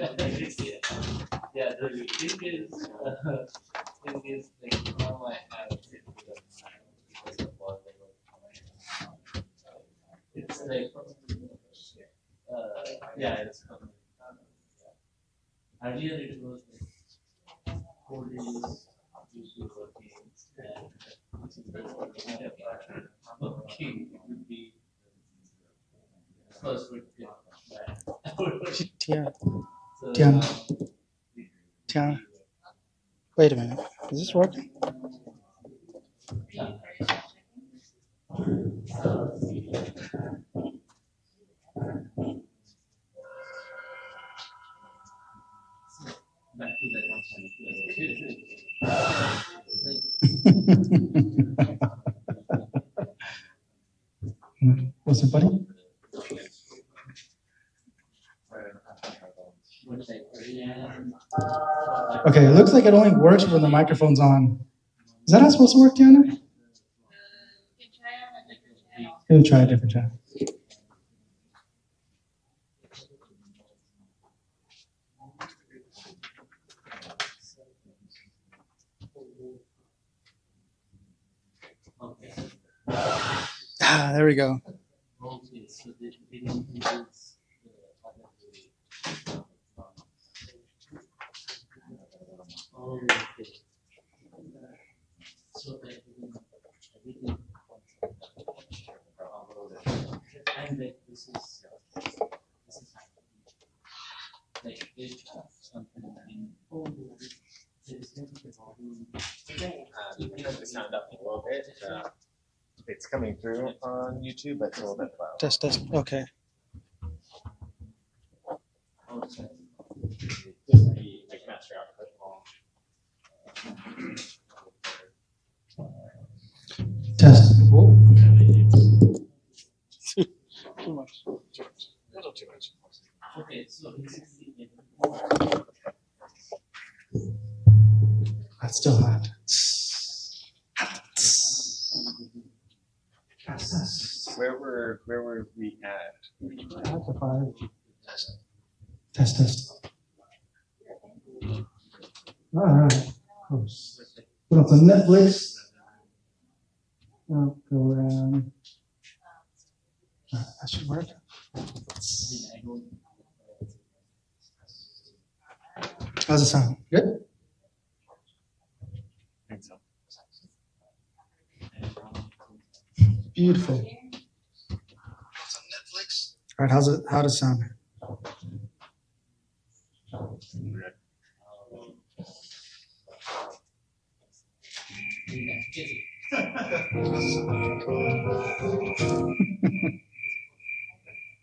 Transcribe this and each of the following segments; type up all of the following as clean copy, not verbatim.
Yeah, the thing is like now I have it because of all it's like yeah, it's earlier it was like 4 days usually working and working would be first would get Tiana, wait a minute. Is this working? Back to that one. What's it, buddy? Okay, it looks like it only works when the microphone's on. Is that not supposed to work, Tiana? We'll try a different channel. There we go. Okay, so it includes other way. Okay. So everything and like this is like if something in you can have the sound up a little bit. It's coming through on YouTube, but it's a little bit low. Test. Okay. okay. Just the like master output. Test. Whoa. Too much. A little too much. Okay, so this is the That's still hot. Where were we at? Test. All right. Put on some Netflix. I'll go around. That should work. How's it sound? Good? I think so. Beautiful. It's on Netflix. All right, how does it sound?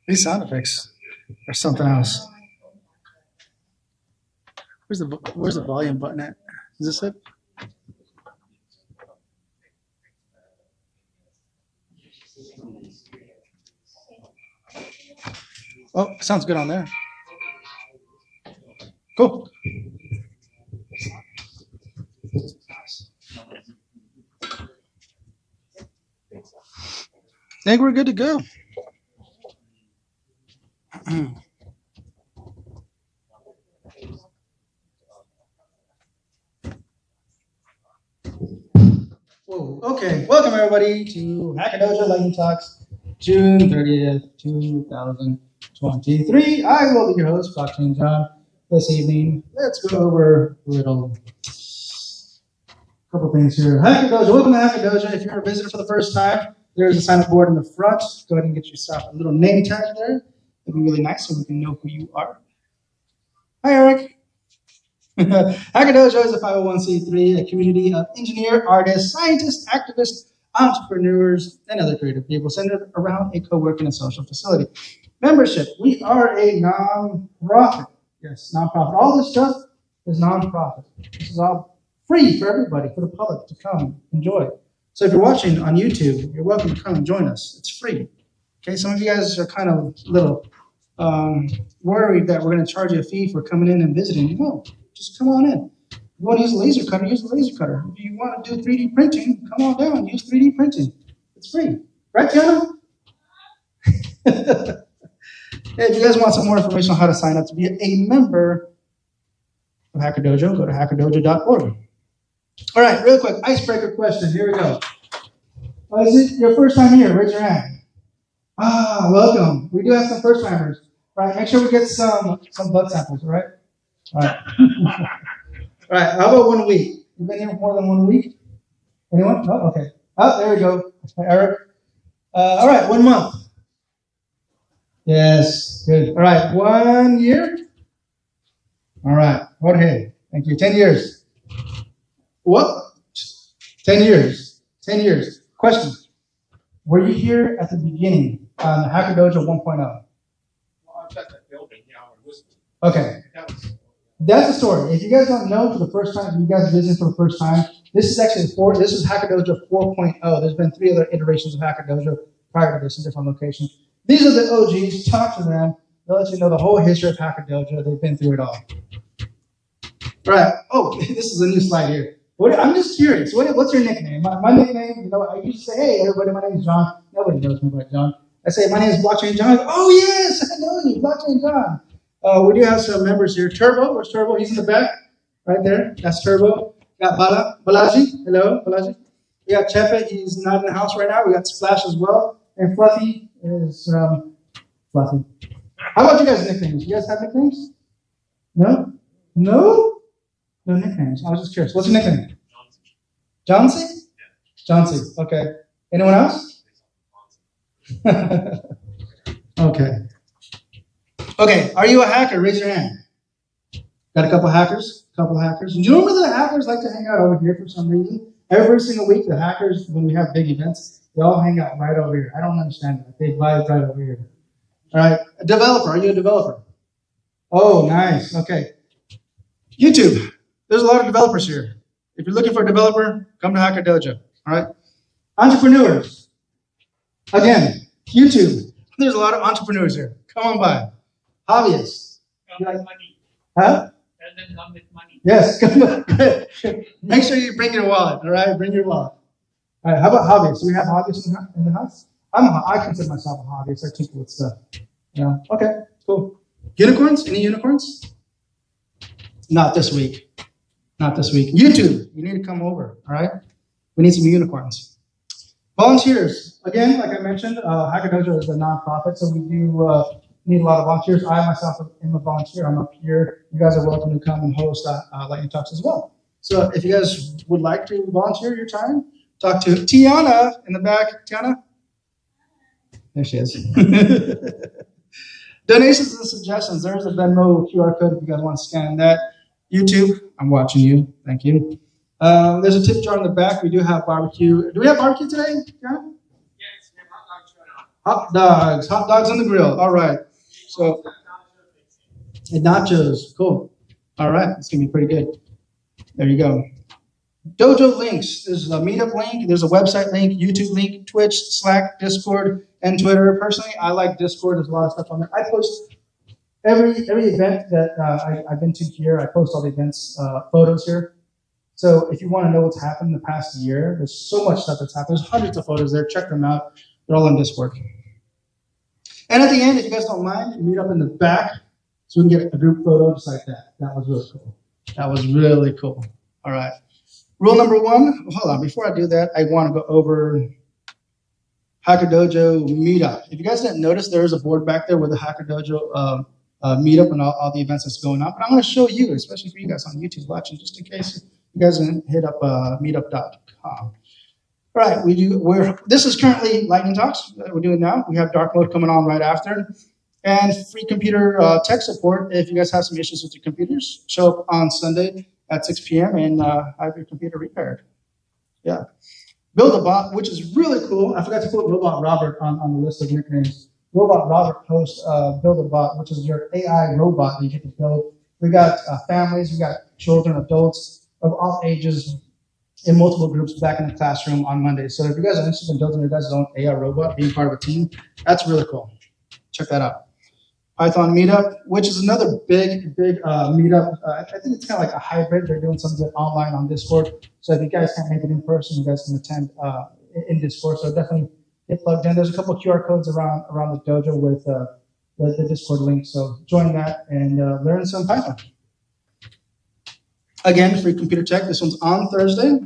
These sound effects are something else. Where's the volume button at? Is this it? Oh, sounds good on there. Cool. I think we're good to go. Whoa. Okay, welcome everybody to Dojo Lightning Talks, June 30th, 2023. I will be your host, Dr. John. This evening, let's go over a couple things here. Dojo, welcome to Dojo. If you're a visitor for the first time, there's a sign-up board in the front. Go ahead and get yourself a little name tag there. It'd be really nice so we can know who you are. Hi, Eric. Dojo is a 501c3, a community of engineers, artists, scientists, activists, entrepreneurs, and other creative people centered around a co-working and social facility. Membership, we are a non-profit. Yes, non-profit. All this stuff is non-profit. This is all free for everybody, for the public to come enjoy. So if you're watching on YouTube, you're welcome to come and join us. It's free. Okay, some of you guys are kind of a little worried that we're going to charge you a fee for coming in and visiting. No, just come on in. If you want to use a laser cutter, use the laser cutter. If you want to do 3D printing, come on down, use 3D printing. It's free. Right, Tiana? Hey, if you guys want some more information on how to sign up to be a member of Hacker Dojo, go to hackerdojo.org. All right, real quick, icebreaker question. Here we go. Is it your first time here? Raise your hand. Welcome. We do have some first timers. All right, make sure we get some blood samples, all right? All right. All right, how about 1 week? You've been here for more than 1 week? Anyone? Oh, okay. Oh, there we go. Eric. All right, 1 month. Yes, good. All right, 1 year? All right, Jorge. Thank you. 10 years. What? 10 years. 10 years. Question. Were you here at the beginning on Hacker Dojo 1.0? Well, I was at that building, Okay. That's the story. If you guys don't know for the first time, if you guys visit for the first time, this is actually this is Hacker Dojo 4.0. There's been 3 other iterations of Hacker Dojo prior to this in different locations. These are the OGs. Talk to them. They'll let you know the whole history of Hacker Dojo. They've been through it all. All right. Oh, this is a new slide here. I'm just curious. What's your nickname? My nickname, you know, I used to say, hey, everybody, my name is John. Nobody knows me by John. I say, my name is Blockchain John. Oh, yes, I know you, Blockchain John. We do have some members here. Turbo, where's Turbo? He's in the back, right there. That's Turbo. Got Balaji. Hello, Balaji. We got Chepe. He's not in the house right now. We got Splash as well. And Fluffy is Fluffy. How about you guys' nicknames? You guys have nicknames? No? No? No nicknames. I was just curious. What's your nickname? Johnsy? Johnsy. Okay. Anyone else? Okay. Okay. Are you a hacker? Raise your hand. Got a couple hackers? Couple hackers. Do you remember the hackers like to hang out over here for some reason? Every single week, the hackers, when we have big events, they all hang out right over here. I don't understand that. They vibe right over here. All right. A developer. Are you a developer? Oh, nice. Okay. YouTube. There's a lot of developers here. If you're looking for a developer, come to Hacker Dojo. All right. Entrepreneurs. Again, YouTube. There's a lot of entrepreneurs here. Come on by. Hobbyists. Come with money. Huh? And then come with money. Yes. Make sure you bring your wallet. All right. Bring your wallet. All right. How about hobbyists? Do we have hobbyists in the house? I consider myself a hobbyist. I tinker with stuff. Yeah. Okay. Cool. Unicorns? Any unicorns? Not this week. Not this week. YouTube, you need to come over, all right? We need some unicorns. Volunteers. Again, like I mentioned, Hacker Dojo is a nonprofit, so we do need a lot of volunteers. I myself am a volunteer. I'm up here. You guys are welcome to come and host Lightning Talks as well. So if you guys would like to volunteer your time, talk to Tiana in the back. Tiana? There she is. Donations and suggestions. There's a Venmo QR code if you guys want to scan that. YouTube, I'm watching you. Thank you. There's a tip jar in the back. We do have barbecue. Do we have barbecue today? Yeah? Yes, we have Hot dogs on the grill. All right. So, and nachos. Cool. All right. It's going to be pretty good. There you go. Dojo links. There's a meetup link. There's a website link, YouTube link, Twitch, Slack, Discord, and Twitter. Personally, I like Discord. There's a lot of stuff on there. I post every event that I've been to here. I post all the events, photos here. So if you want to know what's happened in the past year, there's so much stuff that's happened. There's hundreds of photos there. Check them out. They're all on Discord. And at the end, if you guys don't mind, meet up in the back so we can get a group photo just like that. That was really cool. That was really cool. All right. Rule number 1. Hold on. Before I do that, I want to go over Hacker Dojo meetup. If you guys didn't notice, there is a board back there with the Hacker Dojo meetup and all the events that's going on. But I'm going to show you, especially for you guys on YouTube watching, just in case you guys can hit up meetup.com. All right, this is currently Lightning Talks that we're doing now. We have dark mode coming on right after. And free computer tech support. If you guys have some issues with your computers, show up on Sunday at 6 p.m. and have your computer repaired. Yeah. Build a bot, which is really cool. I forgot to put Robot Robert on the list of nicknames. Robot Robert posts Build a Bot, which is your AI robot that you get to build. We got families, we got children, adults of all ages in multiple groups back in the classroom on Monday. So if you guys are interested in building your guys' own AI robot, being part of a team, that's really cool. Check that out. Python Meetup, which is another big meetup. I think it's kind of like a hybrid. They're doing something online on Discord. So if you guys can't make it in person, you guys can attend in Discord. So definitely get plugged in. There's a couple of QR codes around the dojo with the Discord link. So join that and learn some Python. Again, free computer tech. This one's on Thursday.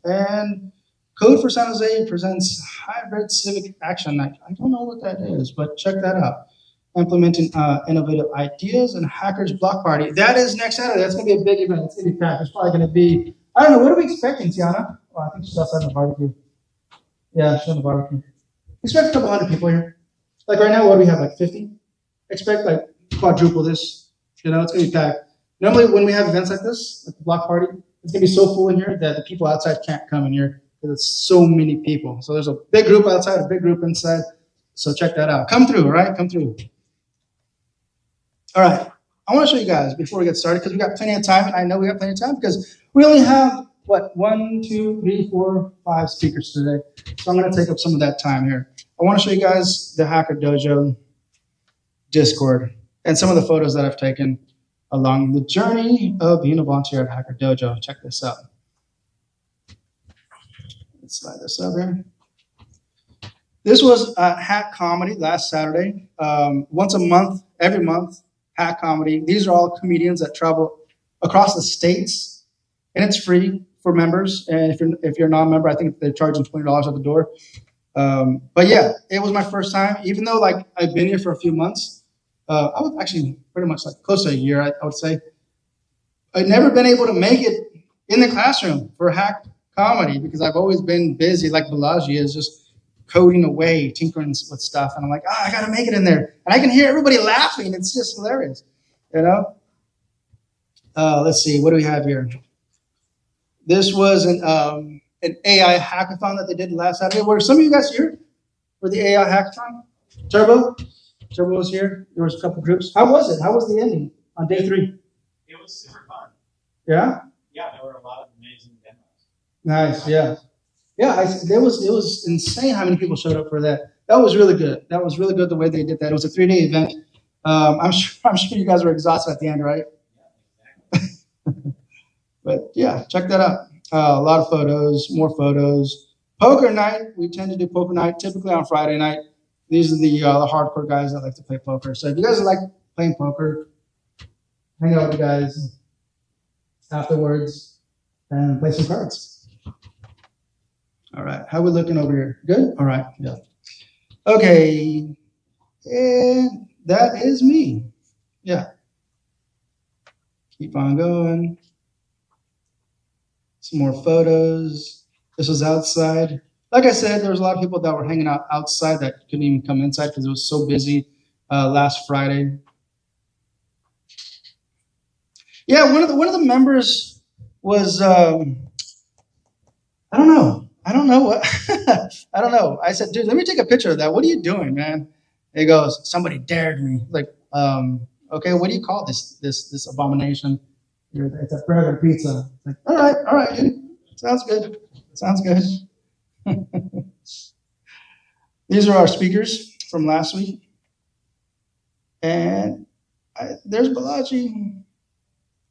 And Code for San Jose presents Hybrid Civic Action Night. I don't know what that is, but check that out. Implementing innovative ideas and Hackers Block Party. That is next Saturday. That's going to be a big event. It's going to be packed. It's probably going to be, I don't know, what are we expecting, Tiana? Oh, I think she's outside the barbecue. Yeah, she's on the barbecue. Expect a couple hundred people here. Like right now, what do we have, like 50? Expect like quadruple this. You know, it's going to be packed. Normally, when we have events like this, like the block party, it's going to be so full in here that the people outside can't come in here because it's so many people. So there's a big group outside, a big group inside. So check that out. Come through, all right? Come through. All right. I want to show you guys before we get started because we got plenty of time, and I know we got plenty of time because we only have, what, 1, 2, 3, 4, 5 speakers today. So I'm going to take up some of that time here. I want to show you guys the Hacker Dojo Discord and some of the photos that I've taken along the journey of being a volunteer at Hacker Dojo. Check this out. Let's slide this up here. This was Hack Comedy last Saturday. Once a month, every month, Hack Comedy. These are all comedians that travel across the states, and it's free for members. And if you're a non-member, I think they're charging $20 at the door. But yeah, it was my first time. Even though like I've been here for a few months, I was actually pretty much like close to a year, I would say. I'd never been able to make it in the classroom for Hack Comedy because I've always been busy, like Balaji is, just coding away, tinkering with stuff. And I'm like, I got to make it in there. And I can hear everybody laughing. It's just hilarious, you know? Let's see, what do we have here? This was an AI hackathon that they did last Saturday. Were some of you guys here for the AI hackathon? Turbo was here. There was a couple groups. How was it? How was the ending on day 3? It was super fun. Yeah? Yeah, there were a lot of amazing demos. Nice, yeah. Yeah, it was insane how many people showed up for that. That was really good. That was really good the way they did that. It was a 3-day event. I'm sure you guys were exhausted at the end, right? Yeah, exactly. But yeah, check that out. A lot of photos, more photos. Poker night. We tend to do poker night typically on Friday night. These are the hardcore guys that like to play poker. So if you guys like playing poker, hang out with the guys afterwards and play some cards. All right. How we looking over here? Good? All right. Yeah. Okay. And that is me. Yeah. Keep on going. Some more photos. This was outside. Like I said, there was a lot of people that were hanging out outside that couldn't even come inside because it was so busy last Friday. Yeah, one of the members was I don't know what I don't know. I said, dude, let me take a picture of that. What are you doing, man? He goes, somebody dared me. Like, okay, what do you call this abomination? It's a burger pizza. Like, all right, dude. Sounds good. These are our speakers from last week. And there's Balaji.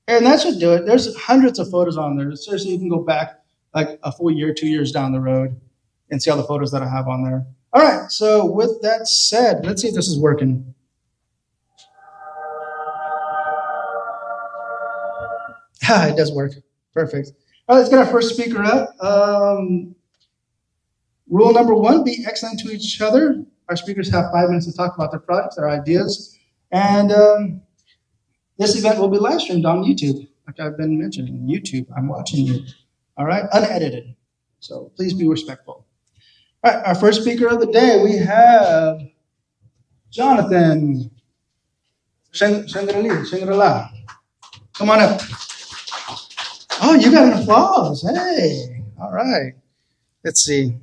And that should do it. There's hundreds of photos on there. Seriously, you can go back like a full year, 2 years down the road and see all the photos that I have on there. All right, so with that said, let's see if this is working. It does work. Perfect. All right, let's get our first speaker up. Rule number 1, be excellent to each other. Our speakers have 5 minutes to talk about their projects, their ideas. And this event will be live streamed on YouTube. Like I've been mentioning, YouTube, I'm watching you. All right, unedited. So please be respectful. All right, our first speaker of the day, we have Jonathan Shangri-La. Come on up. Oh, you got an applause. Hey, all right. Let's see.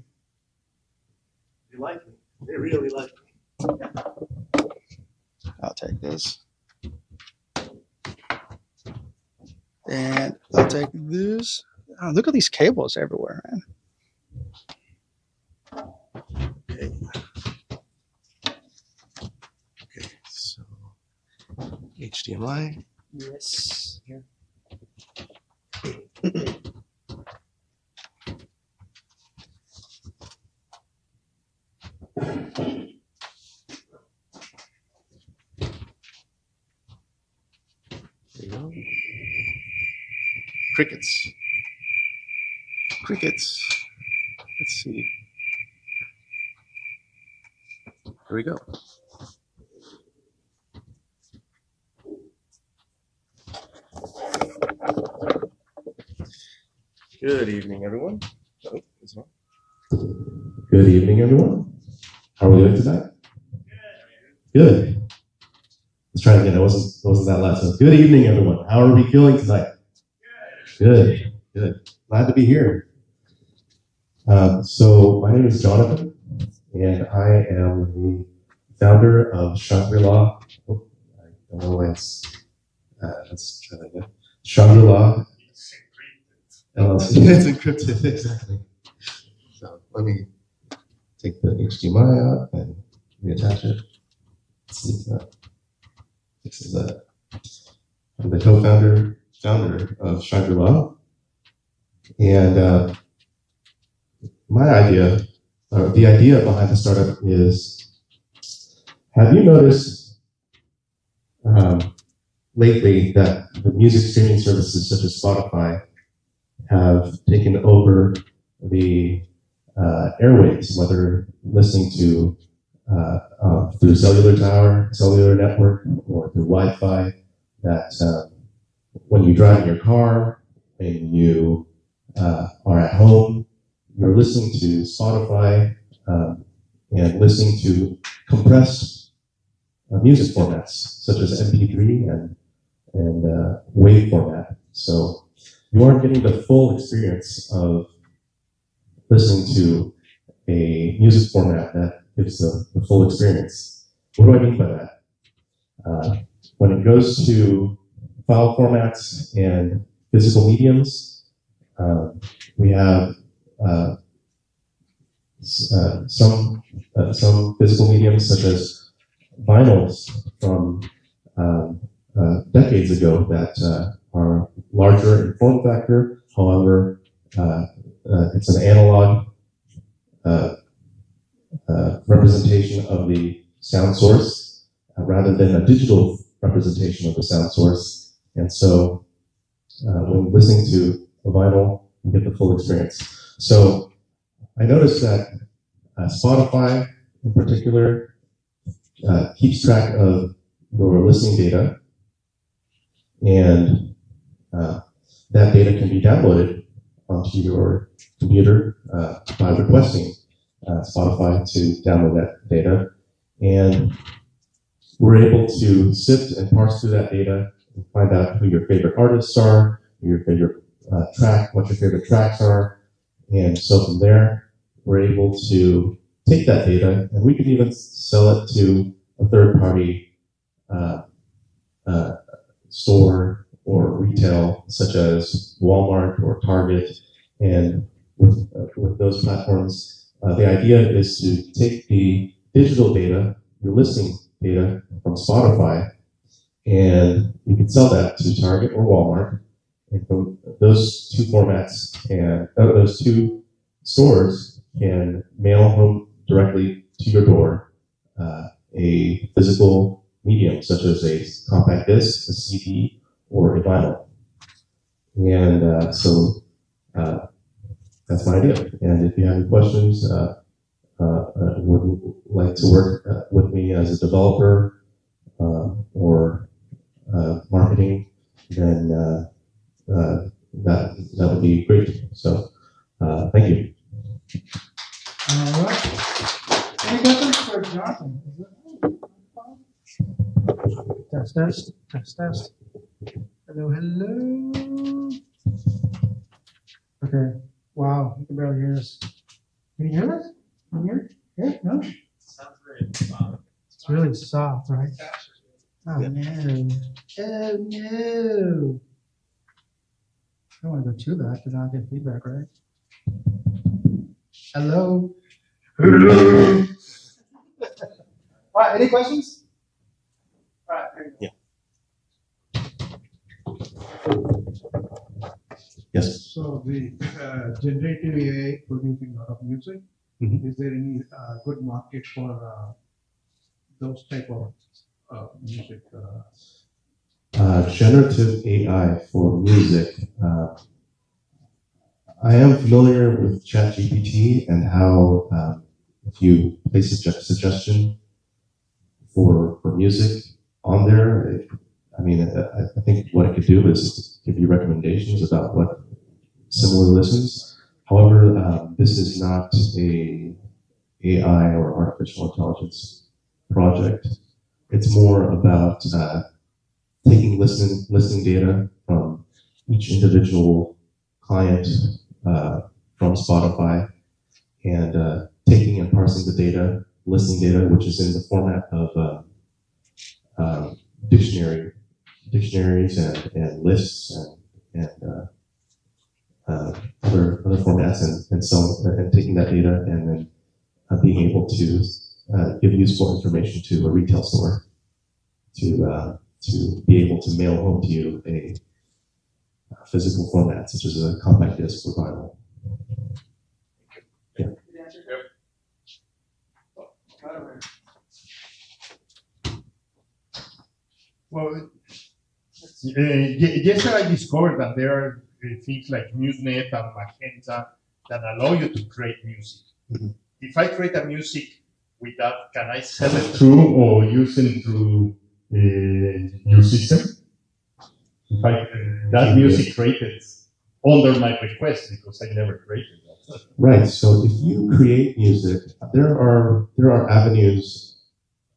They like me. They really like me. I'll take this. And I'll take this. Oh, look at these cables everywhere, man. Okay. Okay, so HDMI. Yes. Here. There you go. Crickets. Crickets. Let's see. Here we go. Good evening, everyone. Oh, this one. Good evening, everyone. How are we doing tonight? Good. Let's try it again. It wasn't that loud. So, good evening, everyone. How are we feeling tonight? Good. Good. Glad to be here. So my name is Jonathan, and I am the founder of Shangri-La. Oh, I don't know why it's. Let's try that again. Shangri-La LLC. It's encrypted, exactly. So let me take the HDMI out and reattach it. Let's see if that fixes that. I'm the founder of Shangri-La, and my idea, or the idea behind the startup is: have you noticed lately that the music streaming services such as Spotify have taken over the airwaves, whether listening to through cellular network, or through Wi-Fi, that when you drive in your car, when you are at home, you're listening to Spotify and listening to compressed music formats such as MP3 and WAV format. So you aren't getting the full experience of listening to a music format that gives the full experience. What do I mean by that? When it goes to file formats and physical mediums, we have some physical mediums such as vinyls from decades ago that are larger in form factor. However, it's an analog representation of the sound source rather than a digital representation of the sound source. And so when listening to a vinyl, you get the full experience. So I noticed that Spotify in particular keeps track of your listening data, and that data can be downloaded onto your computer by requesting Spotify to download that data. And we're able to sift and parse through that data and find out who your favorite artists are, who your favorite what your favorite tracks are. And so from there, we're able to take that data, and we can even sell it to a third-party store or retail, such as Walmart or Target. And with those platforms, the idea is to take the digital data, your listening data from Spotify, and you can sell that to Target or Walmart. And from those two formats and those two stores can mail home directly to your door a physical medium, such as a compact disc, a CD, or a vinyl. And so that's my idea. And if you have any questions, would like to work with me as a developer or marketing, then that would be great. So thank you. All right. Any questions for Jonathan? Test. Hello. Okay. Wow, you can barely hear us. Can you hear us? Can you hear it? Yeah? No? Sounds very soft. It's really soft, right? Oh, no. Oh, no. I don't want to go too loud because I'll get feedback, right? Hello? Hello? All right, any questions? All right, here you go. Yes. So the generative AI producing a lot of music, is there any good market for those type of music? generative AI for music. I am familiar with ChatGPT and how if you place a suggestion for music on there, I think what it could do is give you recommendations about what similar listens. However, this is not a AI or artificial intelligence project. It's more about taking listening data from each individual client from Spotify and taking and parsing the data, listening data, which is in the format of dictionaries and lists and other formats and taking that data and then being able to give useful information to a retail store to be able to mail home to you a physical format such as a compact disc or vinyl. Yeah. Well, yesterday I discovered that there are things like MuseNet and Magenta that allow you to create music. Mm-hmm. If I create a music with that, can I sell it through or use it through your system? If that music created under my request because I never created that. Right. So if you create music, there are avenues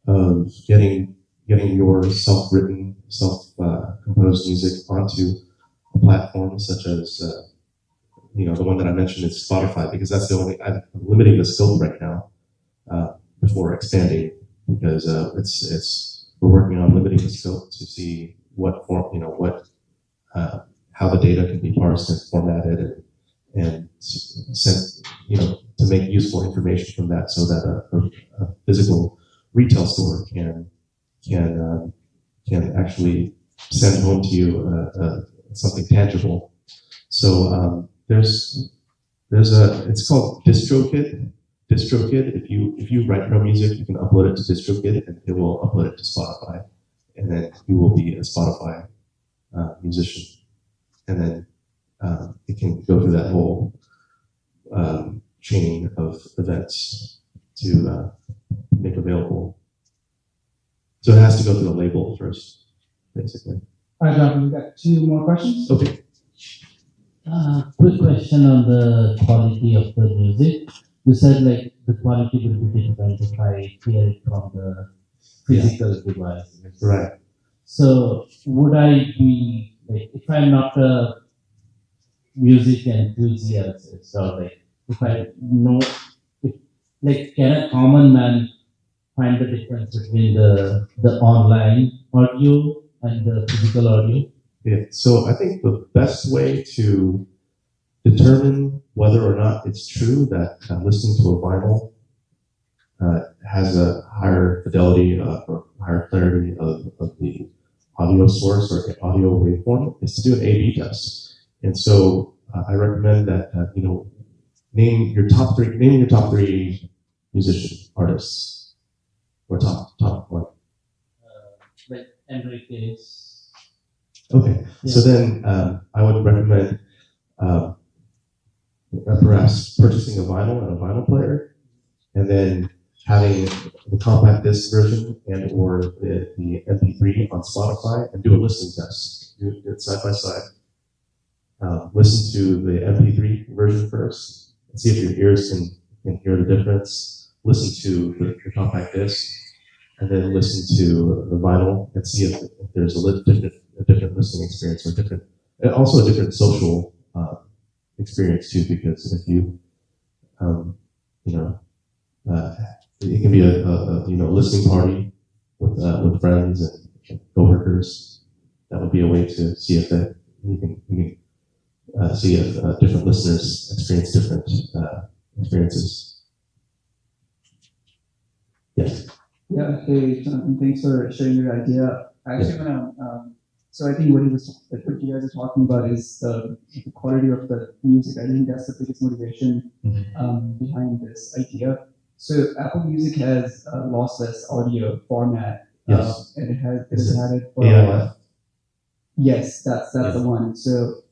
of getting your self-written, self-composed music onto a platform such as the one that I mentioned is Spotify, because that's the only. I'm limiting the scope right now before expanding, because we're working on limiting the scope to see what form, how the data can be parsed and formatted and sent, to make useful information from that, so that a physical retail store can actually send home to you something tangible. So it's called DistroKid. DistroKid. If you write your own music, you can upload it to DistroKid, and it will upload it to Spotify, and then you will be a Spotify musician, and then it can go through that whole chain of events to make available. So it has to go through the label first, basically. All right, Jonathan, we've got 2 more questions. Okay. Quick question on the quality of the music. You said like the quality will be different if I hear it from the physical device. Right. So would I be like, if I'm not a music enthusiast, or like if I know, can a common man find the difference between the online audio and the physical audio? Yeah. So I think the best way to determine whether or not it's true that listening to a vinyl has a higher fidelity or higher clarity of the audio source or audio waveform is to do an A/B test. And so I recommend that name your top three musician artists or top one. Like Enrique's. Okay. Yeah. So then I would recommend perhaps purchasing a vinyl and a vinyl player, and then having the compact disc version and or the MP3 on Spotify, and do a listening test. Do it side by side. Listen to the MP3 version first, and see if your ears can hear the difference. Listen to the compact disc, and then listen to the vinyl and see if there's a different listening experience, or also a different social experience too. Because if you, it can be a listening party with friends and coworkers. That would be a way to see if you can see if different listeners experience different experiences. Yes. Yeah, hey, Jonathan, thanks for sharing your idea. I actually want to, so I think what you guys are talking about is the quality of the music. I think that's the biggest motivation behind this idea. So Apple Music has lossless audio format, Yes. and it has had it for AIF. Yes, that's the one. So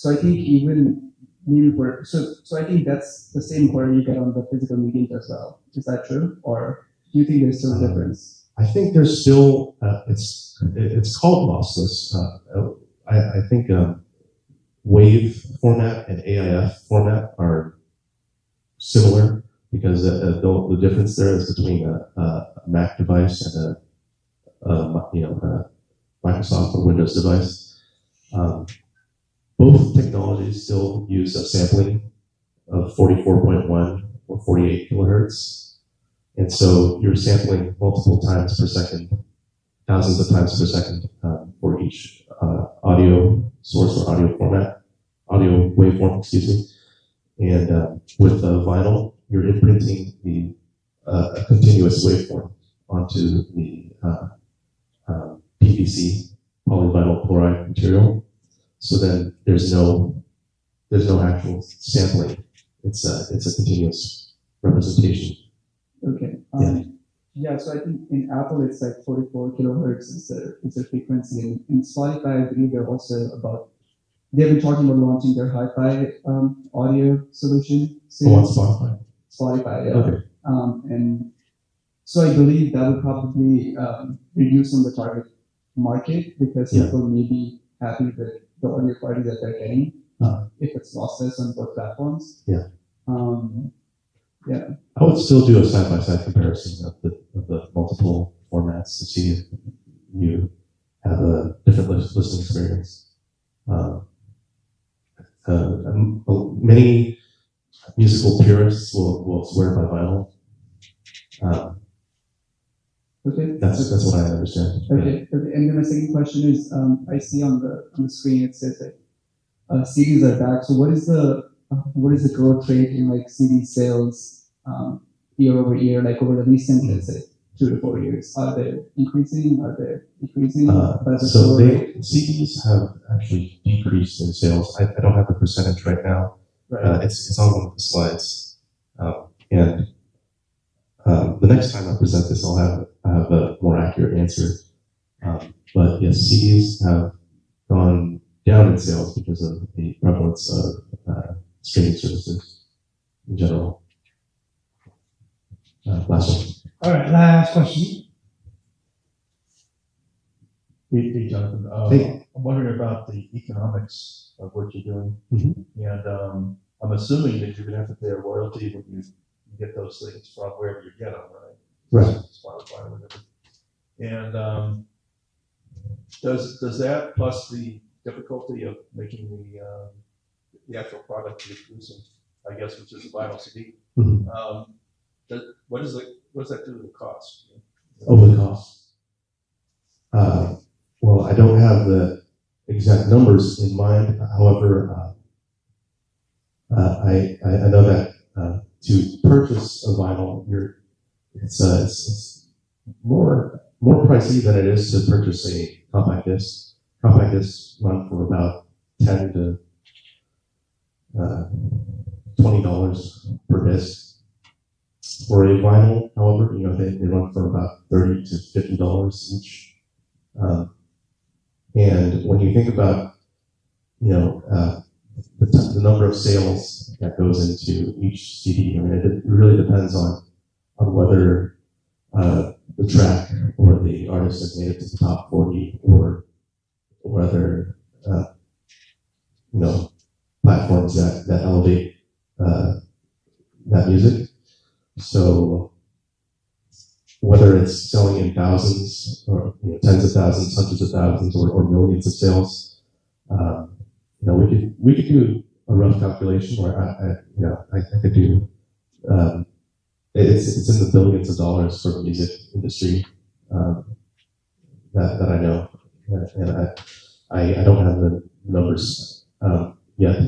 I think even maybe so I think that's the same quality you get on the physical mediums as well. Is that true, or do you think there's still a difference? I think there's still it's called lossless. I think wave format and AIF format are similar because the difference there is between a Mac device and a Microsoft or Windows device. Both technologies still use a sampling of 44.1 or 48 kilohertz. And so you're sampling multiple times per second, thousands of times per second for each audio source or audio waveform, excuse me. And with vinyl, you're imprinting a continuous waveform onto the PVC, polyvinyl chloride material. So then there's no actual sampling. It's a continuous representation. Okay. Yeah. So I think in Apple it's like 44 kilohertz is the frequency, and in Spotify I believe they've been talking about launching their hi-fi audio solution soon. Oh, on Spotify. Spotify, yeah. Okay. And so I believe that will probably reduce on the target market because people may be happy with the audio quality that they're getting if it's lossless on both platforms. Yeah. Yeah. I would still do a side-by-side comparison of the multiple formats to see if you have a different listening experience. Many musical purists will swear by vinyl. Okay. That's what I understand. Okay. Okay. And then my second question is, I see on the screen it says that CDs are back. So what is the growth rate in like CD sales year over year, like over the recent, let's say, 2 to 4 years? Are they increasing? Are they decreasing? So CDs have actually decreased in sales. I don't have the percentage right now. Right. It's on one of the slides. And the next time I present this, I'll have a more accurate answer. But yes, CDs have gone down in sales because of the prevalence of streaming services in general. Last one. All right, last question. Hey, Jonathan. Hey. I'm wondering about the economics of what you're doing. Mm-hmm. And I'm assuming that you're going to have to pay a royalty when you get those things from wherever you get them, right? Right. Spotify or whatever. And does that plus the difficulty of making the actual product you're producing, I guess, which is a vinyl CD, Mm-hmm. what does that do to the cost? Oh, the cost. Well, I don't have the exact numbers in mind. However, I know that to purchase a vinyl, it's more pricey than it is to purchase a compact disc. Compact discs run for about $10 to $20 per disc. For a vinyl, however, they run for about $30 to $50 each. And when you think about, the number of sales that goes into each CD, it really depends on whether the track or the artist has made it to the top 40 or other, platforms that elevate that music. So whether it's selling in thousands or tens of thousands, hundreds of thousands, or millions of sales, we could do a rough calculation where I could do. It's in the billions of dollars for the music industry that I know, and I don't have the numbers yet.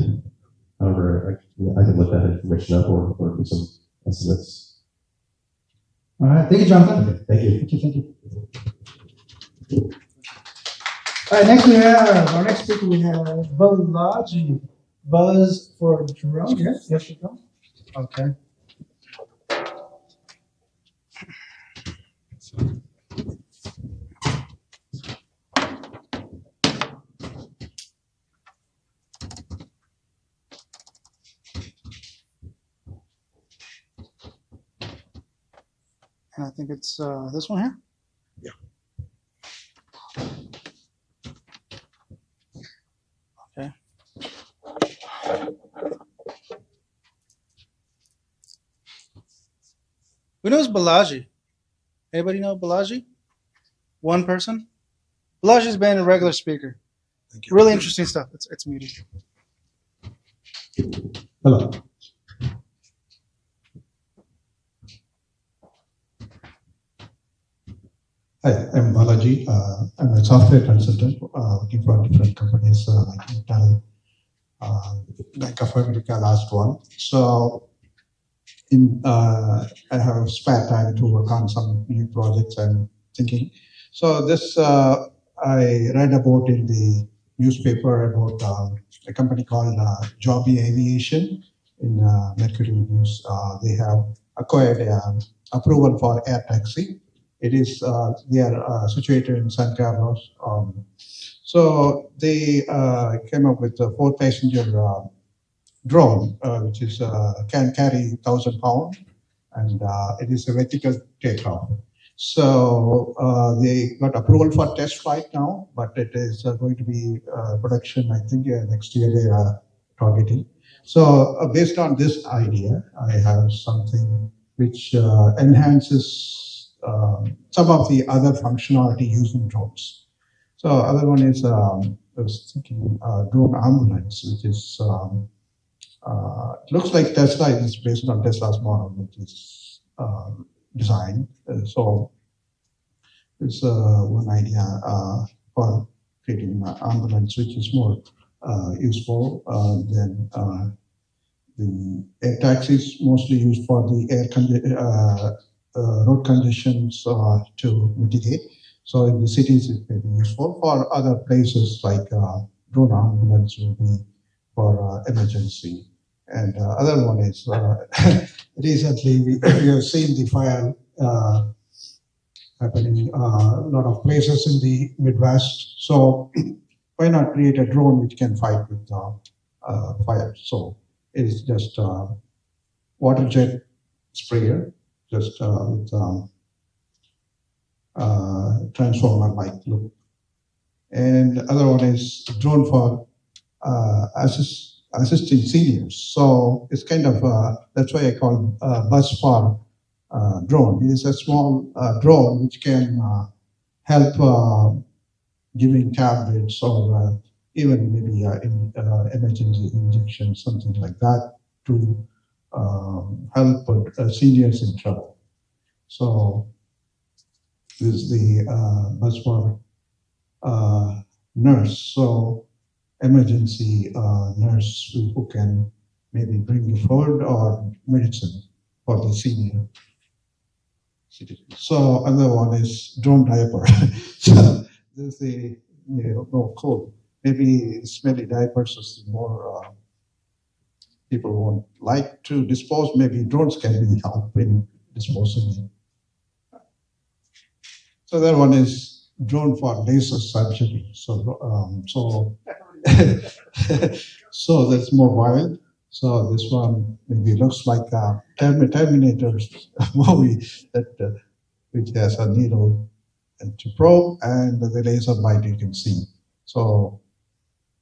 However, I can look that information up or do some estimates. All right, thank you, Jonathan. Okay, thank you. Thank you. All right, next we have our next speaker. We have Balaji. Buzz for drone. Yes, you go. Okay. And I think it's this one here. Okay. Who knows Balaji? Anybody know Balaji? One person? Balaji's been a regular speaker. Really interesting stuff. It's muted. Hello. Hi, I'm Balaji. I'm a software consultant working for different companies like Intel, Bank of America, last one. So I have spare time to work on some new projects I'm thinking. So this I read about in the newspaper about a company called Joby Aviation in Mercury News. They have acquired approval for air taxi. It is they are situated in San Carlos. So they came up with a 4-passenger drone, which is can carry 1,000 pounds, and it is a vertical takeoff. So they got approval for test flight now, but it is going to be production. I think next year they are targeting. So based on this idea, I have something which enhances some of the other functionality using drones. So other one is I was thinking drone ambulance, which is looks like Tesla is based on Tesla's model, which is designed. So it's one idea for creating an ambulance, which is more useful than the air taxis, mostly used for the road conditions to mitigate. So in the cities, it may be useful. For other places, like drone ambulance will be for emergency. And other one is recently we have seen the fire happening in a lot of places in the Midwest. So why not create a drone which can fight with fire? So it is just water jet sprayer, just with transformer-like loop. And other one is drone for assisting seniors. So it's kind of, that's why I call bus for drone. It is a small drone which can help giving tablets or even maybe emergency injection, something like that, to help seniors in trouble. So this is the bus for nurse. So emergency nurse who can maybe bring you food or medicine for the senior citizen. So another one is drone diaper. So this is the cold. Maybe smelly diapers is more people won't like to dispose. Maybe drones can be help in disposing. So that one is drone for laser surgery. So so that's more wild. So this one maybe looks like a Terminator's movie that which has a needle and to probe and the laser light you can see. So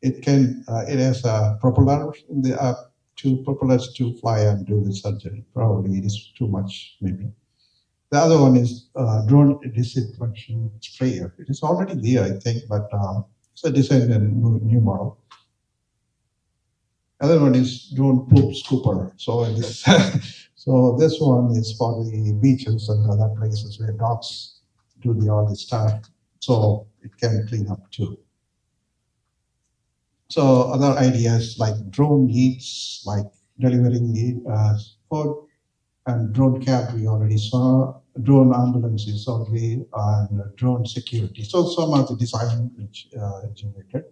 it can it has a propeller in the two propellers to fly and do the surgery. Probably it is too much maybe. The other one is drone disinfection sprayer. It is already there, I think, but it's a design and new model. Other one is drone poop scooper. So this, so this one is for the beaches and other places where dogs do all this stuff. So it can clean up too. So other ideas like drone eats, like delivering food, and drone cab we already saw. Drone ambulances already, and drone security. So some of the design which generated.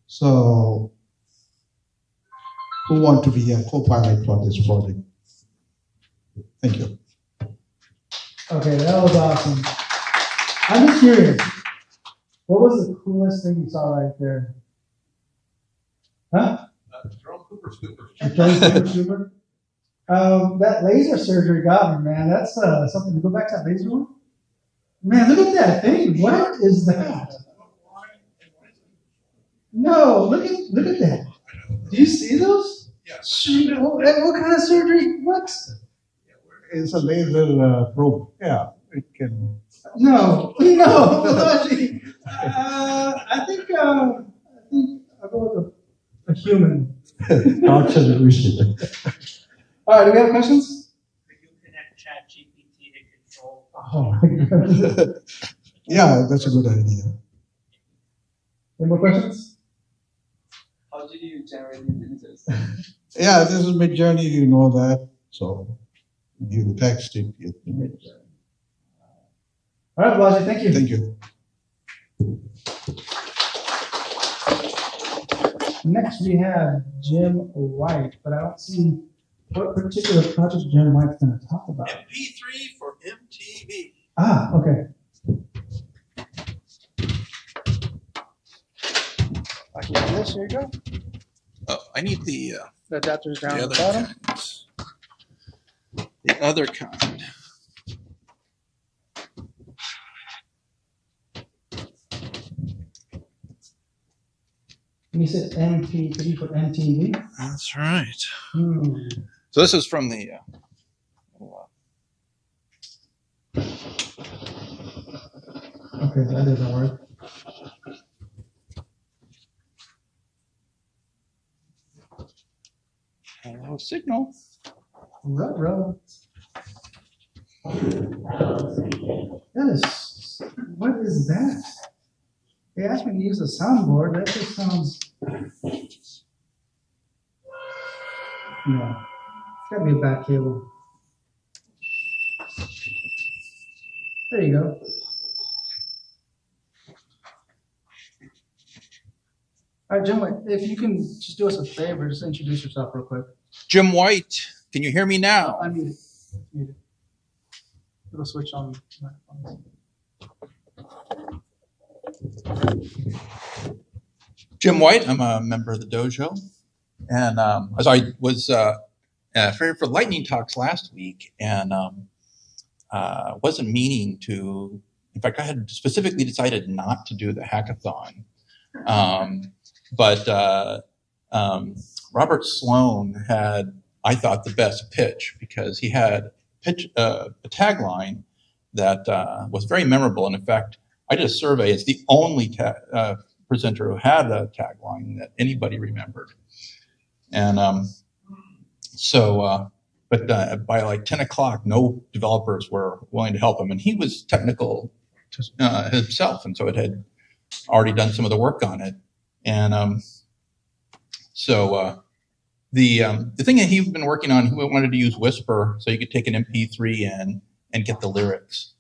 So who want to be a co-pilot for this project? Thank you. Okay, that was awesome. I'm just curious. What was the coolest thing you saw right there? Huh? Drone Cooper Scooper. The Drone Cooper Scooper? That laser surgery got me, man. That's something to go back to that laser one. Man, look at that thing. What is that? No, look at that. Do you see those? Yes. What kind of surgery? What? It's a laser probe. Yeah, it can. No, Balaji. I think I'll go with a human. Torture the vision. All right, do we have questions? Could you connect ChatGPT to control? Oh my God. Yeah, that's a good idea. Any more questions? How did you generate these images? Yeah, this is Mid-Journey, you know that. So you text it, you image. All right, Balaji, thank you. Thank you. Next, we have Jim White, but I don't see what particular project Jim White's going to talk about. MP3 for MTV. Ah, okay. Like this, here you go. Oh, I need the adapter's down the at the other bottom. kind. The other kind. You said MP3 for MTV? That's right. Hmm. So this is from the Okay, that doesn't work. hello signal. Ruh-roh. That is, what is that? They asked me to use a soundboard. That just sounds. No. It's gotta be a bad cable. There you go. All right, Jim, if you can just do us a favor, just introduce yourself real quick. Jim White. Can you hear me now? I mute it. Mute it. It'll switch on microphones. Jim White. I'm a member of the dojo, and as I was for Lightning Talks last week, and wasn't meaning to. In fact, I had specifically decided not to do the hackathon, but Robert Sloan had, I thought, the best pitch because he had a tagline that was very memorable. And in fact, I did a survey. It's the only presenter who had a tagline that anybody remembered. And but by like 10 o'clock, no developers were willing to help him. And he was technical himself. And so it had already done some of the work on it. And the thing that he'd been working on, he wanted to use Whisper so you could take an MP3 in and get the lyrics,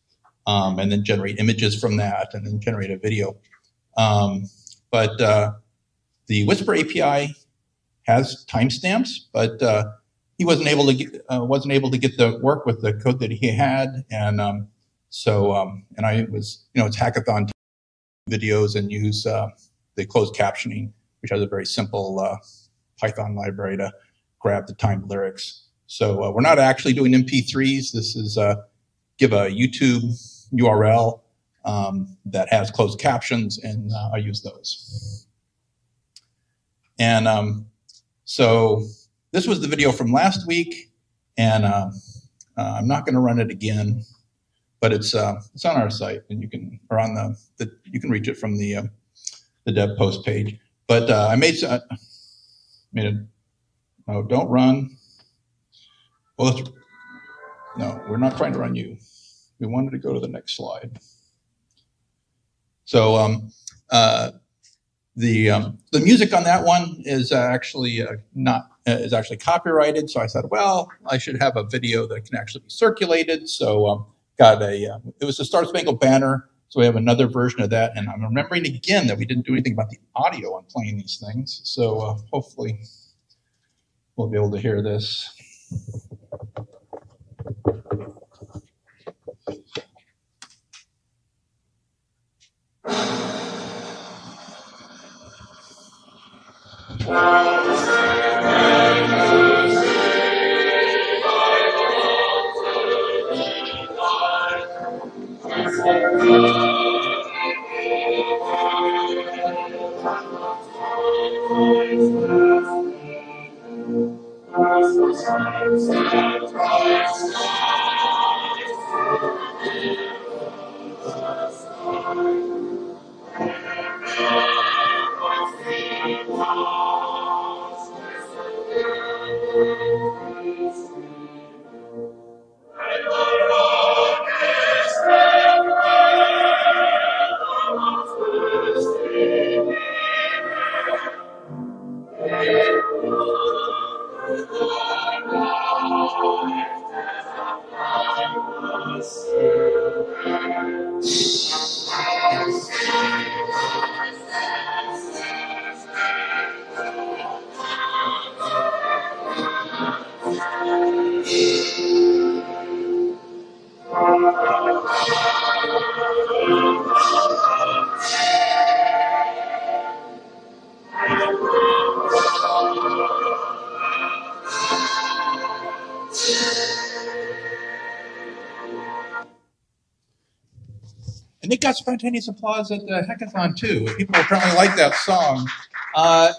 and then generate images from that, and then generate a video. But the Whisper API has timestamps, but he wasn't able to get the work with the code that he had, and and I was, it's hackathon videos and use the closed captioning, which has a very simple Python library to grab the timed lyrics. So we're not actually doing MP3s. This is give a YouTube URL that has closed captions, and I use those. And so this was the video from last week, and I'm not going to run it again, but it's on our site, and you can, or on you can reach it from the dev post page. But I made it. No, don't run. Well, no, we're not trying to run you. We wanted to go to the next slide. So the music on that one is actually is actually copyrighted. So I said, well, I should have a video that can actually be circulated. So it was the Star Spangled Banner. So we have another version of that. And I'm remembering again that we didn't do anything about the audio on playing these things. So hopefully we'll be able to hear this. And it got spontaneous applause at the hackathon too. People apparently like that song.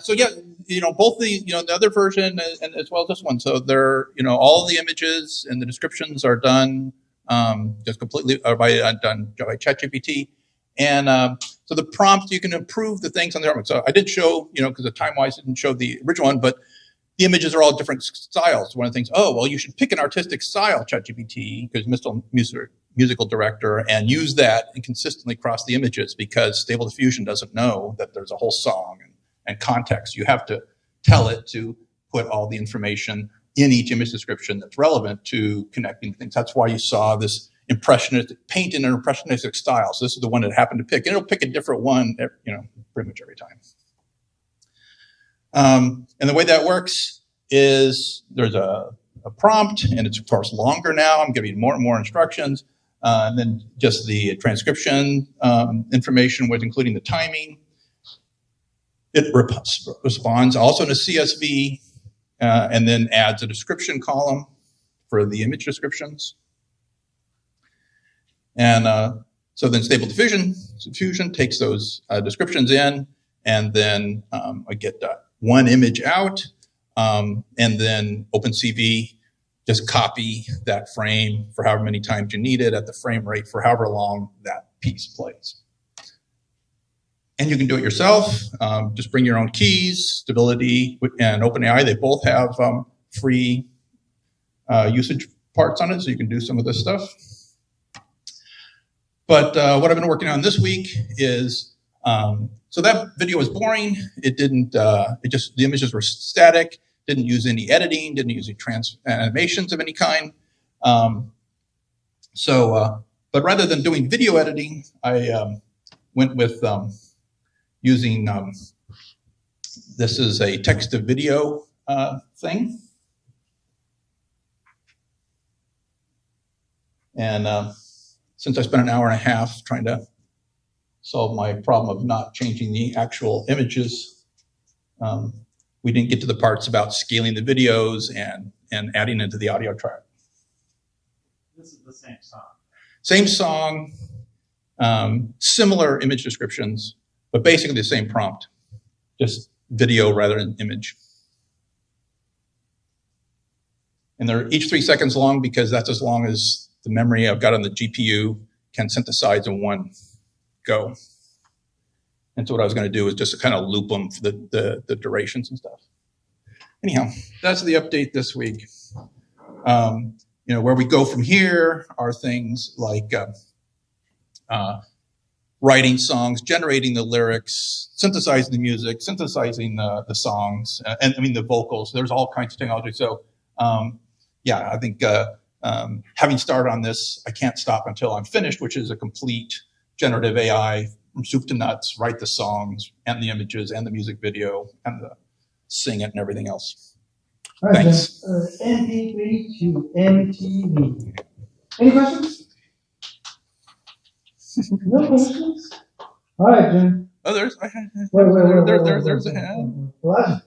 So yeah, both the the other version and as well as this one. So they're all the images and the descriptions are done just completely done by ChatGPT. And so the prompt, you can improve the things on there. So I did show, because of time-wise, I didn't show the original one, but the images are all different styles. One of the things, you should pick an artistic style, ChatGPT, because Mr. Musical director, and use that and consistently cross the images, because Stable Diffusion doesn't know that there's a whole song and context. You have to tell it to put all the information in each image description that's relevant to connecting things. That's why you saw this impressionistic paint in an impressionistic style. So this is the one that happened to pick, and it'll pick a different one, pretty much every time. And the way that works is there's a prompt, and it's of course longer now. I'm giving more and more instructions, and then just the transcription information with including the timing. It responds also in a CSV, and then adds a description column for the image descriptions. And so then Stable Diffusion takes those descriptions in, and then I get one image out, and then OpenCV just copy that frame for however many times you need it at the frame rate for however long that piece plays. And you can do it yourself. Just bring your own keys. Stability and OpenAI, they both have free usage parts on it, so you can do some of this stuff. But what I've been working on this week is, so that video was boring. It didn't, the images were static, didn't use any editing, didn't use any animations of any kind. But rather than doing video editing, I went with using, this is a text to video thing. And since I spent an hour and a half trying to solve my problem of not changing the actual images, we didn't get to the parts about scaling the videos and adding into the audio track. This is the same song. Same song, similar image descriptions, but basically the same prompt, just video rather than image. And they're each 3 seconds long because that's as long as the memory I've got on the GPU can synthesize in one go. And so what I was going to do is just kind of loop them for the durations and stuff. Anyhow, that's the update this week. Where we go from here are things like writing songs, generating the lyrics, synthesizing the music, synthesizing the songs, and I mean the vocals. There's all kinds of technology. So yeah, I think having started on this, I can't stop until I'm finished, which is a complete generative AI from soup to nuts, write the songs and the images and the music video and sing it and everything else. All right, Thanks. MP3 to MTV. Any questions? No questions? All right, Jim. Oh, there's a hand. Elijah.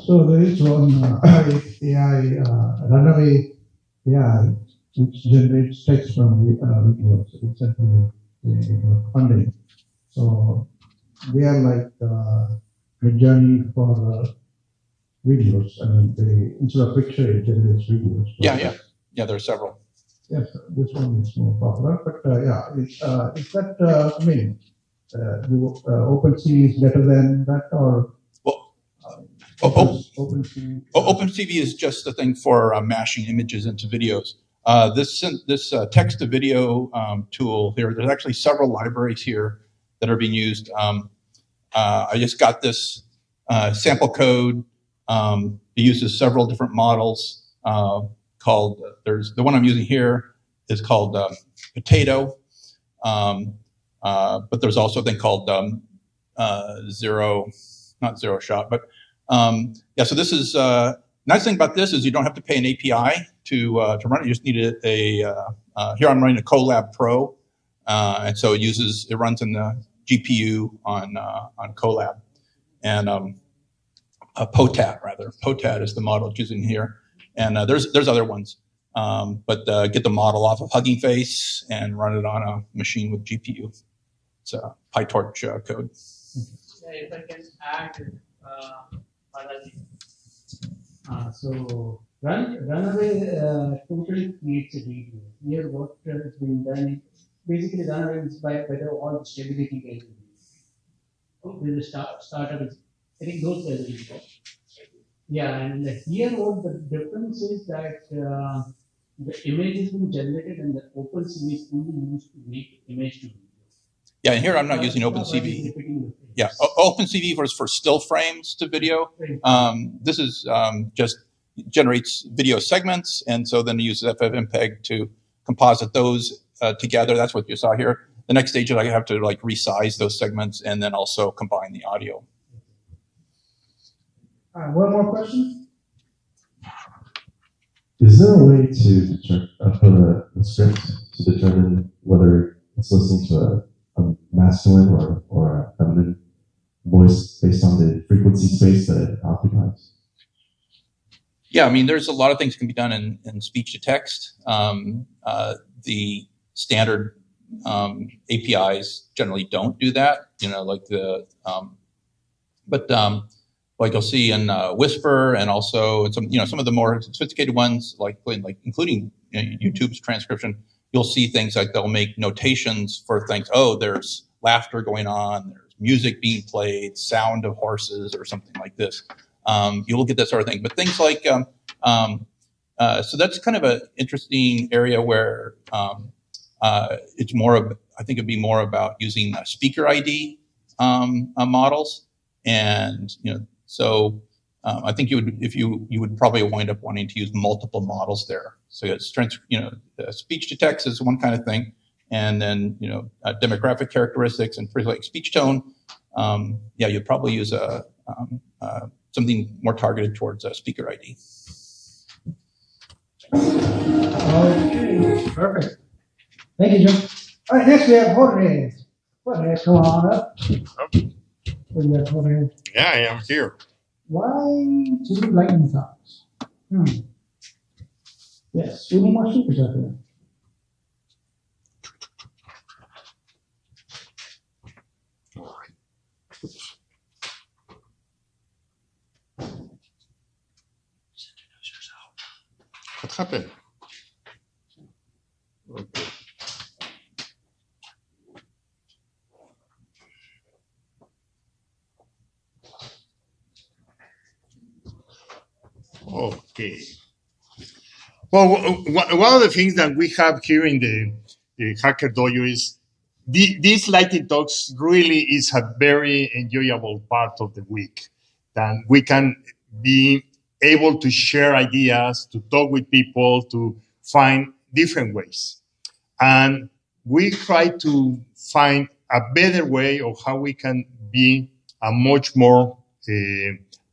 So there is one AI runaway AI which generates text from videos. Recently, they got funding. So they are like Midjourney for videos. I mean, they, instead of picture, it generates videos. Yeah. There are several. Yes, this one is more popular, but it's that I mean, OpenCV is better than that, or OpenCV? OpenCV is just the thing for mashing images into videos. This text to video tool here, there's actually several libraries here that are being used. I just got this sample code. It uses several different models called, there's the one I'm using here is called Potato, but there's also a thing called not Zero Shot, but so this is, nice thing about this is you don't have to pay an API to run it. You just need here I'm running a Colab Pro, and so it runs in the GPU on Colab. And POTAT, rather. POTAT is the model it's using here. And there's other ones. But get the model off of Hugging Face and run it on a machine with GPU. It's a PyTorch code. If I can add, so Runaway totally creates a video. Here what has been done, basically Runaway is by all the stability capabilities. With the startup is, I think those guys will go. Yeah, and here what the difference is that the image is being generated and the OpenCV is only used to make image to video. Yeah, and here I'm not using OpenCV. Yeah, OpenCV was for still frames to video. This is just generates video segments, and so then it uses FFmpeg to composite those together. That's what you saw here. The next stage is I have to like resize those segments and then also combine the audio. One more question? Is there a way to for the script to determine whether it's listening to a masculine or a feminine voice based on the frequency space that it occupies? Yeah, I mean, there's a lot of things can be done in speech to text. The standard APIs generally don't do that, like like you'll see in Whisper, and also in some of the more sophisticated ones, like including YouTube's transcription, you'll see things like they'll make notations for things. Oh, there's laughter going on, there's music being played, sound of horses, or something like this. You will get that sort of thing. But things like so that's kind of an interesting area where it's more of, I think it'd be more about using speaker ID models, and so I think you would probably wind up wanting to use multiple models there. So it's speech to text is one kind of thing, and then demographic characteristics and like speech tone. You'd probably use something more targeted towards speaker ID. Okay, perfect. Thank you, Jim. All right, next we have Jorge. Jorge, come on up. What do you got, Jorge? Yeah, I am here. Why Dojo Lightning Talks? Yes, we need more speakers out there. What happened? Okay. Okay. Well, one of the things that we have here in the Hacker Dojo is these Lightning Talks really is a very enjoyable part of the week. That we can be able to share ideas, to talk with people, to find different ways. And we try to find a better way of how we can be a much more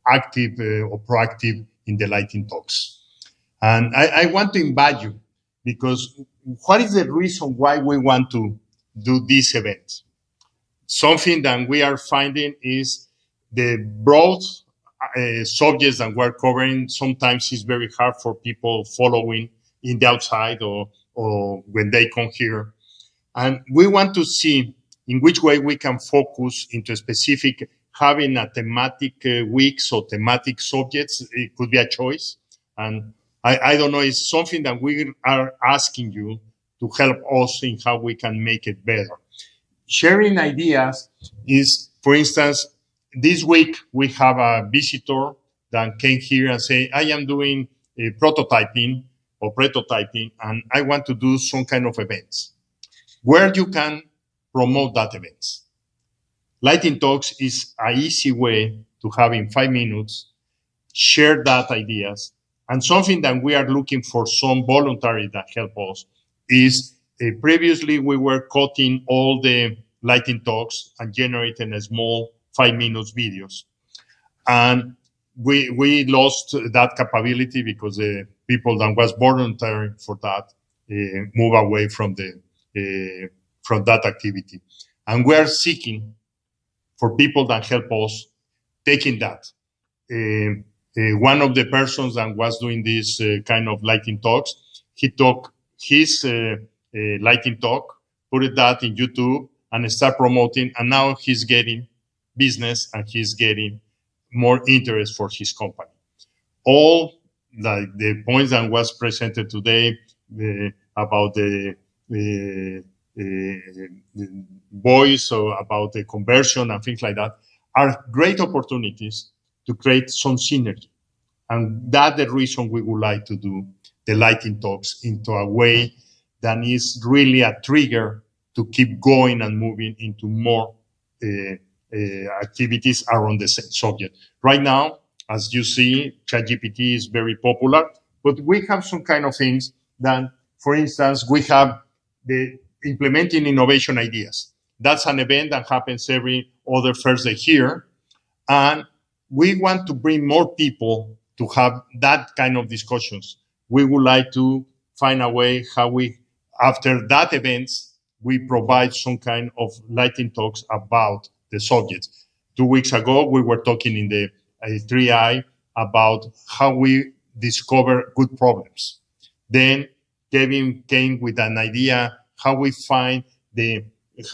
active or proactive in the Lightning Talks. And I want to invite you, because what is the reason why we want to do this event? Something that we are finding is the broad subjects that we're covering, sometimes it's very hard for people following in the outside or when they come here. And we want to see in which way we can focus into a specific, having a thematic weeks or thematic subjects. It could be a choice. And I don't know, it's something that we are asking you to help us in how we can make it better. Sharing ideas is, for instance, this week we have a visitor that came here and say, I am doing prototyping, and I want to do some kind of events where you can promote that events. Lightning Talks is an easy way to have in 5 minutes, share that ideas. And something that we are looking for some voluntary that help us is previously we were cutting all the Lightning Talks and generating a small 5 minutes videos. And we lost that capability because the people that was voluntary for that move away from that activity. And we are seeking for people that help us taking that. One of the persons that was doing this kind of Lightning Talks, he took his Lightning Talk, put that in YouTube, and start promoting. And now he's getting business and he's getting more interest for his company. All the points that was presented today about the voice or about the conversion and things like that are great opportunities to create some synergy. And that's the reason we would like to do the Lightning Talks into a way that is really a trigger to keep going and moving into more activities around the same subject. Right now, as you see, ChatGPT is very popular, but we have some kind of things that, for instance, we have the implementing innovation ideas. That's an event that happens every other Thursday here. And we want to bring more people to have that kind of discussions. We would like to find a way how we, after that events, we provide some kind of Lightning Talks about the subject. 2 weeks ago, we were talking in the 3i about how we discover good problems. Then Kevin came with an idea how we find the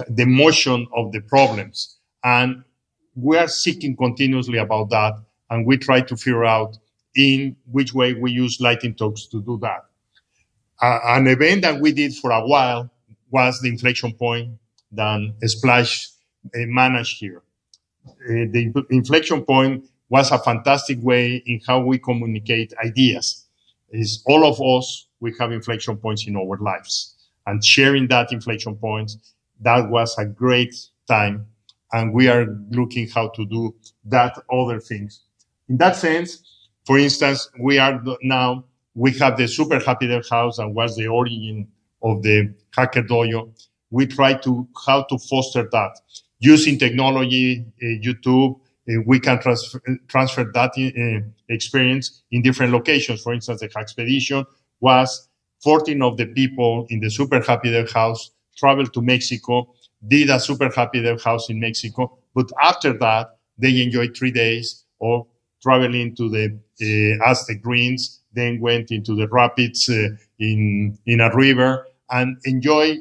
motion of the problems. And we are seeking continuously about that. And we try to figure out in which way we use Lightning Talks to do that. An event that we did for a while was the inflection point that Splash managed here. The inflection point was a fantastic way in how we communicate ideas. Is all of us, we have inflection points in our lives. And sharing that inflection points, that was a great time. And we are looking how to do that other things. In that sense, for instance, we have the Super Happy Dev House and was the origin of the Hacker Dojo. We try to how to foster that. Using technology, YouTube, we can transfer that experience in different locations. For instance, the Hackspedition was 14 of the people in the Super Happy Dev House traveled to Mexico, did a Super Happy Dev House in Mexico, but after that, they enjoyed 3 days of traveling to the Aztec Greens, then went into the rapids in a river and enjoy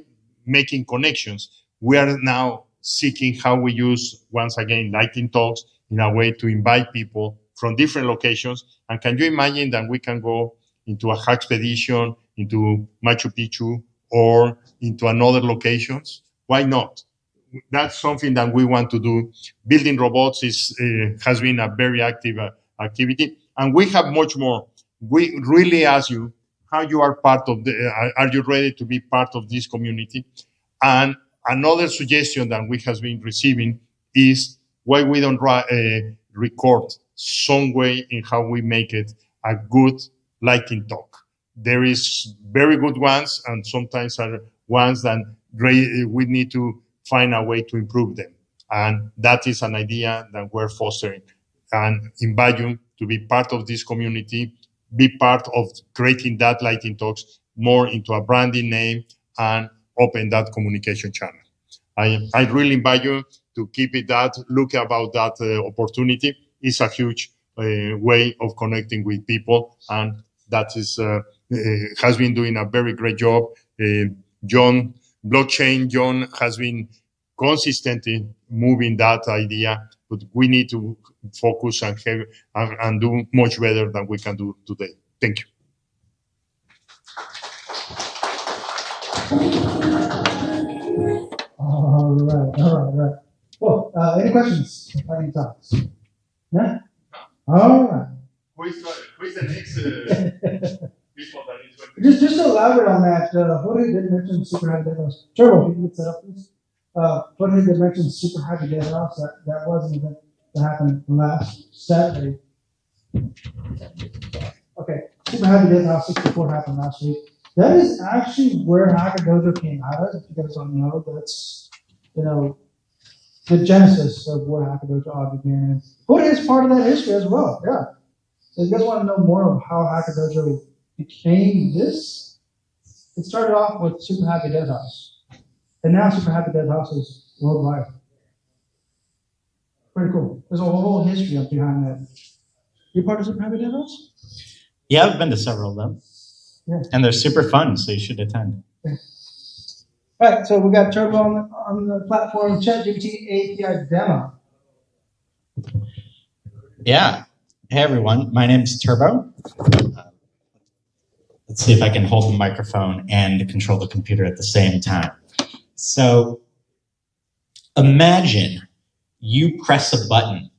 making connections. We are now seeking how we use, once again, Lightning Talks in a way to invite people from different locations. And can you imagine that we can go into a Hackspedition, into Machu Picchu, or into another locations? Why not? That's something that we want to do. Building robots has been a very active activity, and we have much more. We really ask you how you are part of are you ready to be part of this community? And another suggestion that we have been receiving is why we don't record some way in how we make it a good Lightning Talk. There is very good ones, and sometimes are ones that we need to find a way to improve them. And that is an idea that we're fostering and invite you to be part of this community, be part of creating that Lightning Talks more into a branding name and open that communication channel. I really invite you to keep it that, look about that opportunity. It's a huge way of connecting with people, and that is has been doing a very great job. John has been consistent in moving that idea, but we need to focus and do much better than we can do today. Thank you. All right. Well, any questions? Lightning Talks? Yeah? All right. Who is the next people that is going to... Just to elaborate on that, Jorge did mention super happy dead house. Turbo, can you get set up, please? Jorge did mention super happy dead house. That was an event that happened last Saturday. Okay, super happy dead house 64 happened last week. That is actually where Hacker Dojo came out of. If you guys don't know, that's, the genesis of where Hacker Dojo all began. Jorge is part of that history as well. Yeah. So if you guys want to know more of how Hacker Dojo became this, it started off with Super Happy Dead House. And now Super Happy Dead House is worldwide. Pretty cool. There's a whole history up behind that. You part of Super Happy Dead House? Yeah, I've been to several of them. Yeah. And they're super fun, so you should attend. Yeah. All right, so we got Turbo on the platform, ChatGPT API demo. Yeah. Hey, everyone. My name's Turbo. Let's see if I can hold the microphone and control the computer at the same time. So imagine you press a button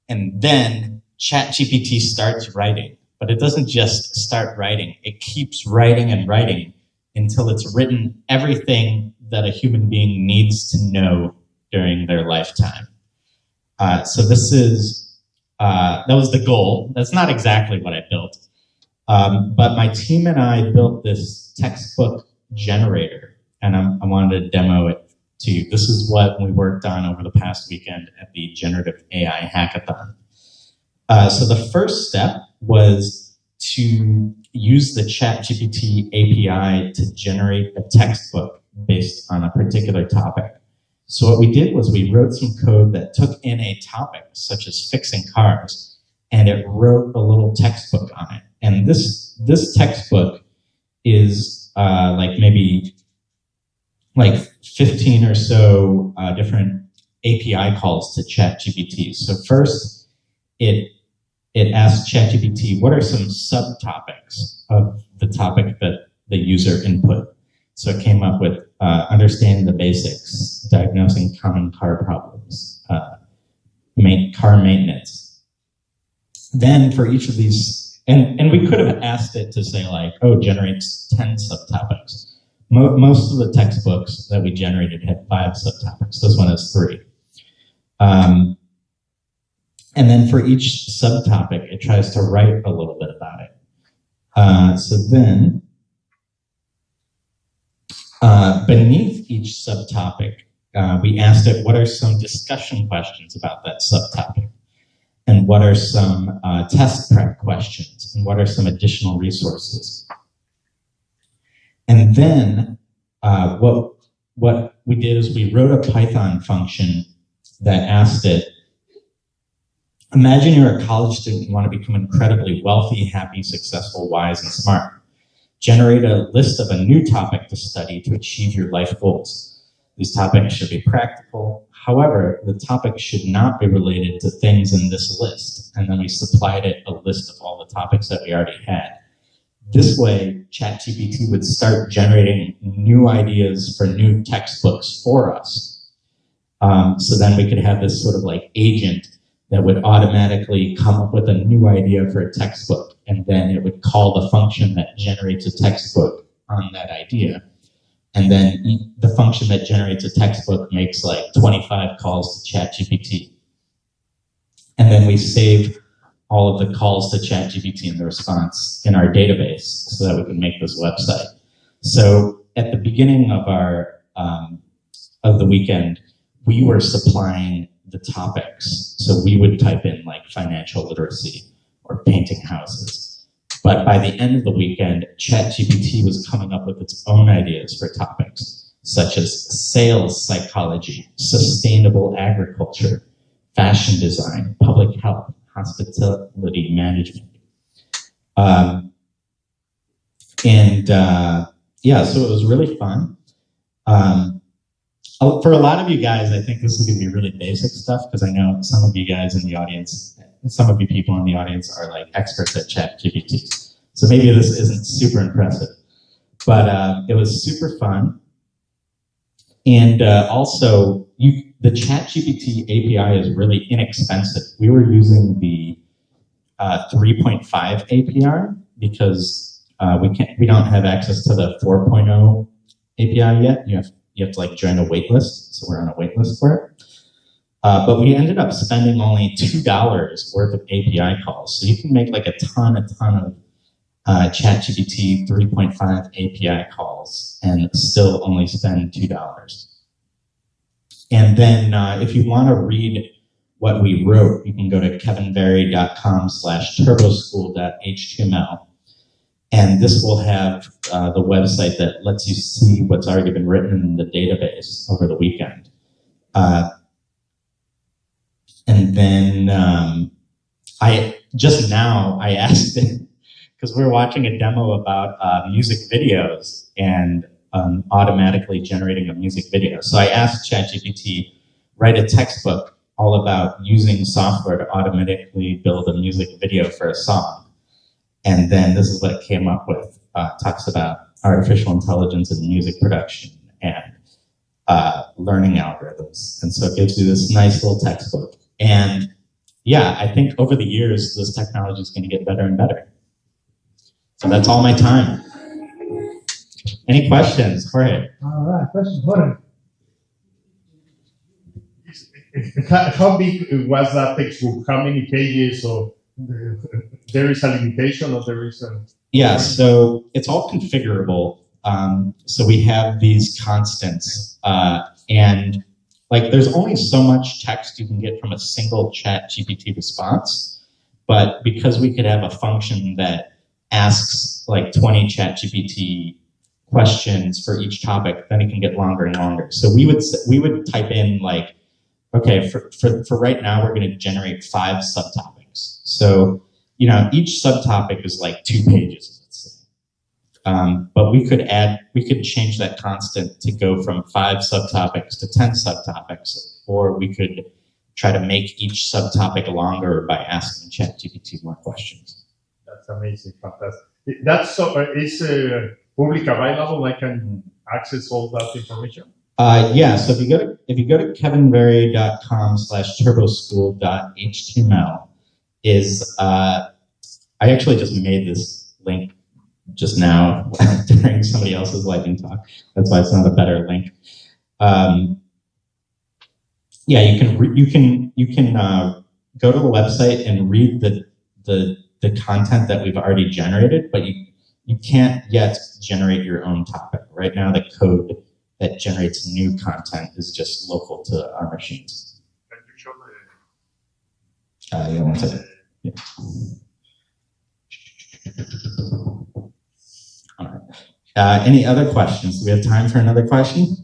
and then ChatGPT starts writing. But it doesn't just start writing. It keeps writing and writing until it's written everything that a human being needs to know during their lifetime. So this is, that was the goal. That's not exactly what I built. But my team and I built this textbook generator, and I wanted to demo it to you. This is what we worked on over the past weekend at the Generative AI Hackathon. So the first step was to use the ChatGPT API to generate a textbook based on a particular topic. So what we did was we wrote some code that took in a topic, such as fixing cars, and it wrote a little textbook on it. And this textbook is maybe 15 or so different API calls to ChatGPT. So first, it asked ChatGPT, what are some subtopics of the topic that the user input? So it came up with understanding the basics, diagnosing common car problems, car maintenance. Then for each of these, and we could have asked it to say generate 10 subtopics. Most of the textbooks that we generated had 5 subtopics. This one has 3. And then for each subtopic, it tries to write a little bit about it. So then, beneath each subtopic, we asked it, what are some discussion questions about that subtopic? And what are some test prep questions? And what are some additional resources? And then what we did is we wrote a Python function that asked it, imagine you're a college student and want to become incredibly wealthy, happy, successful, wise, and smart. Generate a list of a new topic to study to achieve your life goals. These topics should be practical. However, the topic should not be related to things in this list. And then we supplied it a list of all the topics that we already had. This way, ChatGPT would start generating new ideas for new textbooks for us. So then we could have this sort of agent that would automatically come up with a new idea for a textbook, and then it would call the function that generates a textbook on that idea. And then the function that generates a textbook makes 25 calls to ChatGPT. And then we save all of the calls to ChatGPT and the response in our database so that we can make this website. So at the beginning of the weekend, we were supplying the topics. So we would type in financial literacy or painting houses. But by the end of the weekend, ChatGPT was coming up with its own ideas for topics, such as sales psychology, sustainable agriculture, fashion design, public health, hospitality management. Yeah, so it was really fun. For a lot of you guys, I think this is going to be really basic stuff because I know some of you guys in the audience, some of you people in the audience are like experts at ChatGPT. So maybe this isn't super impressive, but it was super fun. And also, the ChatGPT API is really inexpensive. We were using the 3.5 API because we don't have access to the 4.0 API yet. You have to like join a wait list, so we're on a wait list for it. But we ended up spending only $2 worth of API calls. So you can make like a ton of ChatGPT 3.5 API calls and still only spend $2. And then if you want to read what we wrote, you can go to kevinberry.com/turboschool.html. And this will have the website that lets you see what's already been written in the database over the weekend. And then I asked it, because we were watching a demo about music videos and automatically generating a music video. So I asked ChatGPT, write a textbook all about using software to automatically build a music video for a song. And then this is what it came up with. Talks about artificial intelligence in music production and learning algorithms. And so it gives you this nice little textbook. And yeah, I think over the years, this technology is going to get better and better. So that's all my time. Any questions? Jorge? All right, questions, Jorge. How big was that textbook? How many pages? Or there is a limitation, or there is a... Yeah, so it's all configurable. So we have these constants, and like there's only so much text you can get from a single ChatGPT response. But because we could have a function that asks like 20 ChatGPT questions for each topic, then it can get longer and longer. So we would type in like, okay, for right now, we're going to generate 5 subtopics. So, you know, each subtopic is like 2 pages, let's say. But we could change that constant to go from 5 subtopics to 10 subtopics, or we could try to make each subtopic longer by asking ChatGPT more questions. That's amazing, fantastic. That's so, is public available? I can access all that information? Yeah, so if you go to kevinberry.com/turboschool.html I actually just made this link just now during somebody else's lightning talk. That's why it's not a better link. Yeah, you can go to the website and read the content that we've already generated, but you can't yet generate your own topic. Right now, the code that generates new content is just local to our machines. Can you show Yeah, one second. Yeah. All right. Any other questions? Do we have time for another question?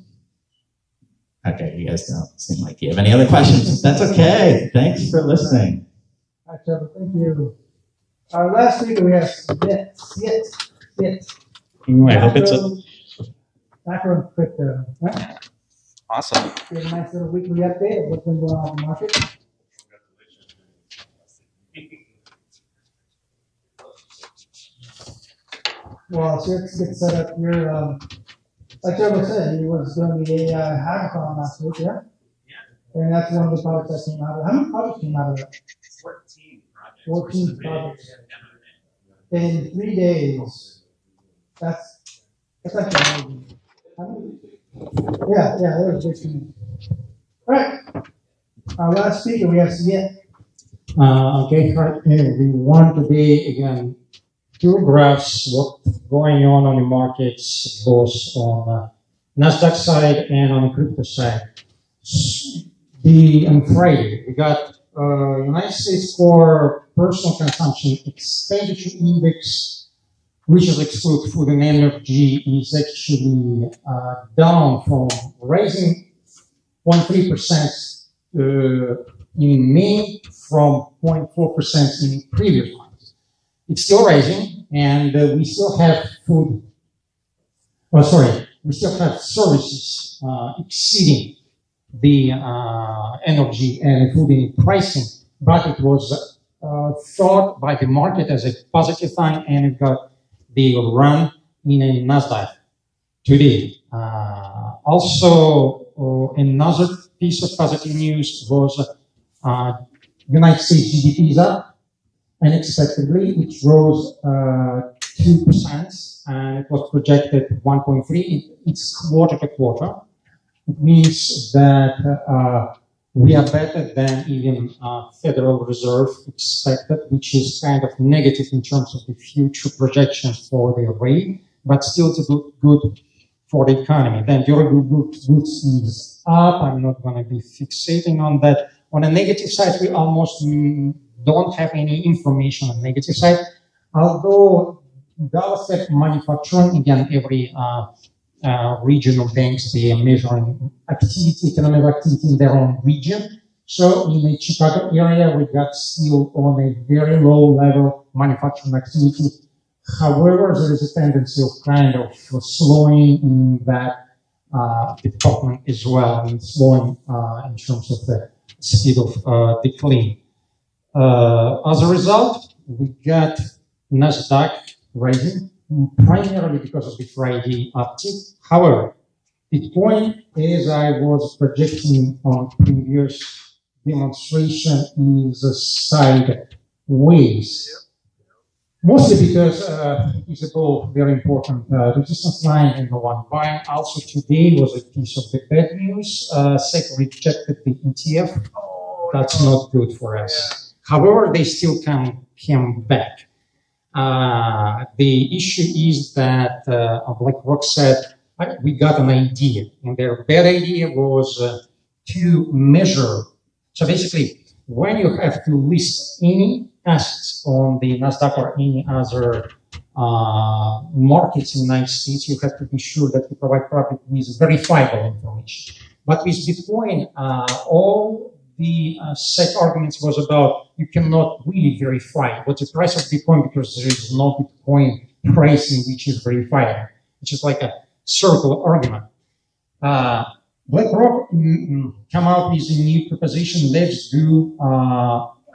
Okay, you guys don't seem like you have any other questions. That's okay. Thanks for listening. All right, Trevor, thank you. Last week we had Sit. I hope it's a... Macro and crypto, right? Awesome. We had a nice little weekly update of what's been going on in the market. Well, so let's get set up here. Like Trevor said, he was doing the AI hackathon last week, yeah? And that's one of the projects that came out of it. How many projects came out of that? 14 projects. In 3 days. That's actually amazing. Yeah, that was good. All right. Our last speaker, we have Satiate. Okay, right here. We want today, again, to grasp what's going on the markets, both on NASDAQ side and on the crypto side. On Friday, we got United States Core Personal Consumption Expenditure Index, which is exclude food and energy, is actually down from rising 0.3% in May from 0.4% in previous months. It's still rising, and we still have we still have services exceeding the energy and food in pricing, but it was thought by the market as a positive sign, and it got the run in a Nasdaq today. Also, another piece of positive news was United States GDP is up unexpectedly. It rose 2%, and it was projected 1.3. It's quarter to quarter. It means that we are better than even Federal Reserve expected, which is kind of negative in terms of the future projections for the rate, but still it's good for the economy. Then durable goods is up. I'm not going to be fixating on that. On the negative side, we almost don't have any information on the negative side, although Dallas Fed manufacturing, again, every regional banks, they are measuring activity, economic activity in their own region. So in the Chicago area, we got still on a very low level manufacturing activity. However, there is a tendency of kind of slowing in that department as well, and slowing in terms of the speed of decline. As a result, we got Nasdaq rising, primarily because of the Friday uptick. However, Bitcoin, as I was projecting on previous demonstration, is sideways. Mostly because it's a very important resistance line in the one buying. Also today was a piece of the bad news. SEC rejected the ETF. That's not good for us. However, they still can come back. The issue is that, like Rock said, we got an idea, and their bad idea was to measure. So basically, when you have to list any assets on the Nasdaq or any other markets in the United States, you have to be sure that you provide properly with verifiable information. But with Bitcoin, all the SEC arguments was about you cannot really verify what's the price of Bitcoin because there is no Bitcoin pricing which is verifiable, which is like a circular argument. BlackRock come out with a new proposition: let's do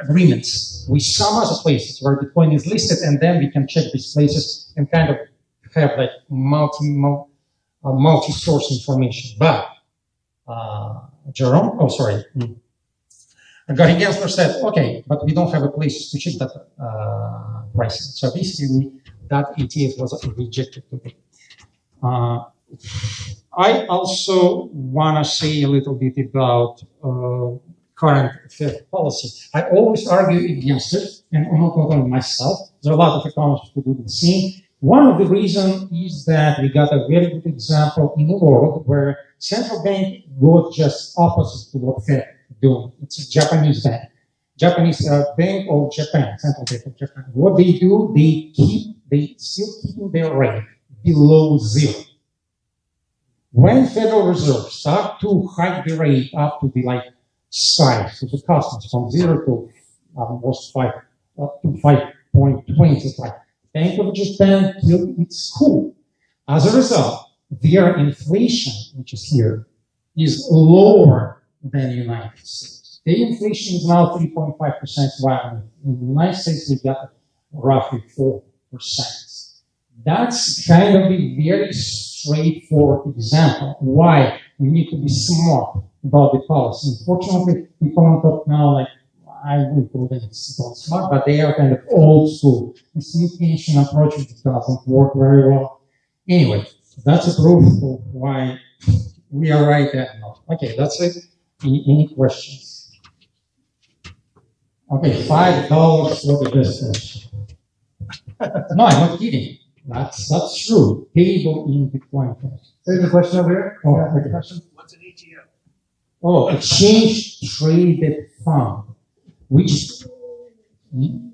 agreements with some other places where Bitcoin is listed, and then we can check these places and kind of have like multi-source information. But Gary Gensler said, okay, but we don't have a place to check that pricing. So basically, that ETF was rejected today. I also want to say a little bit about current Fed policy. I always argue against it, and I'm not only myself. There are a lot of economists who do the same. One of the reasons is that we got a very good example in the world where central bank goes just opposite to what Fed doing. It's a Japanese bank. Japanese Bank of Japan, Central Bank of Japan. What they do, they still keep their rate below zero. When Federal Reserve start to hike the rate up to the size of the customers from 0 to almost 5 up to 5.20, it's like Bank of Japan, it's cool. As a result, their inflation, which is here, is lower than the United States. The inflation is now 3.5%, while in the United States we got roughly 4%. That's kind of a very straightforward example why you need to be smart about the policy. Unfortunately, people on top now, I wouldn't call them smart, but they are kind of old school. This new pension approach doesn't work very well. Anyway, that's a proof of why we are right there now. Okay, that's it. Any questions? Okay, $5 for the business. No, I'm not kidding. That's true. Payable in Bitcoin. There's a question over here. Oh, yeah, okay. question. What's an ETF? Oh, exchange traded fund, which you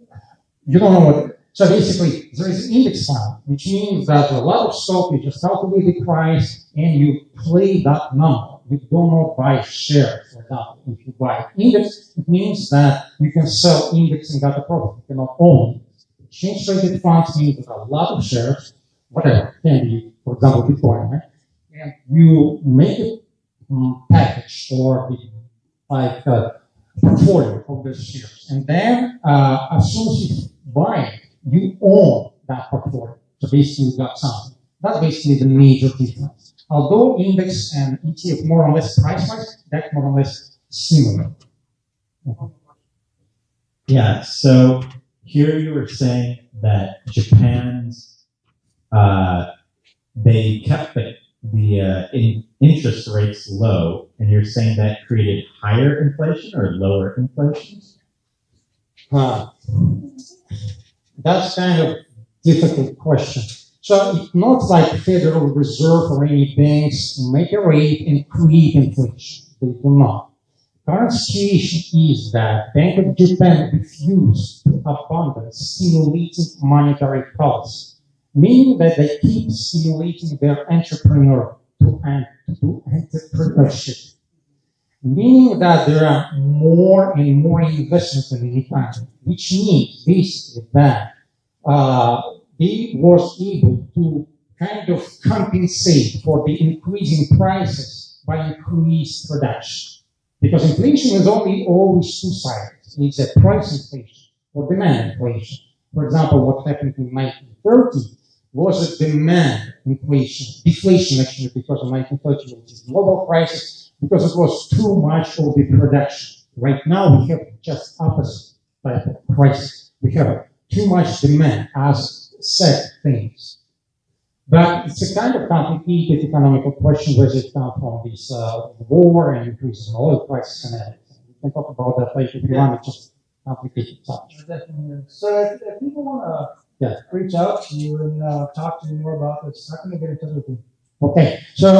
don't know what. So basically, there is an index fund, which means that a lot of stock, you just calculate the price and you play that number. You do not buy shares, for example. If you buy index, it means that you can sell index and get a profit. You cannot own it. Exchange traded funds means there are a lot of shares, whatever, can be, for example, Bitcoin, right? And you make a package or like a portfolio of those shares. And then as soon as you buy it, you own that portfolio. So basically you got something. That's basically the major difference. Although index and ETF more or less price-wise, that's more or less similar. Yeah, so here you were saying that Japan's, they kept the interest rates low, and you're saying that created higher inflation or lower inflation? That's kind of difficult question. So it's not like Federal Reserve or any banks make a rate and create inflation. They do not. Current situation is that Bank of Japan refused to abandon stimulating monetary policy, meaning that they keep stimulating their entrepreneur to entrepreneurship, meaning that there are more and more investments in the economy, which means basically that they was able to kind of compensate for the increasing prices by increased production. Because inflation is always two sides. It's a price inflation or demand inflation. For example, what happened in 1930 was a demand deflation actually, because of 1930, which is global crisis, because it was too much of the production. Right now, we have just opposite type of crisis. We have too much demand as said things. But it's a kind of complicated economical question where it comes from this war and increase in oil prices and everything. We can talk about that later if you want. It's just complicated subject. So if people want to reach out to you and talk to you more about this, how can they get in touch with you? Okay, so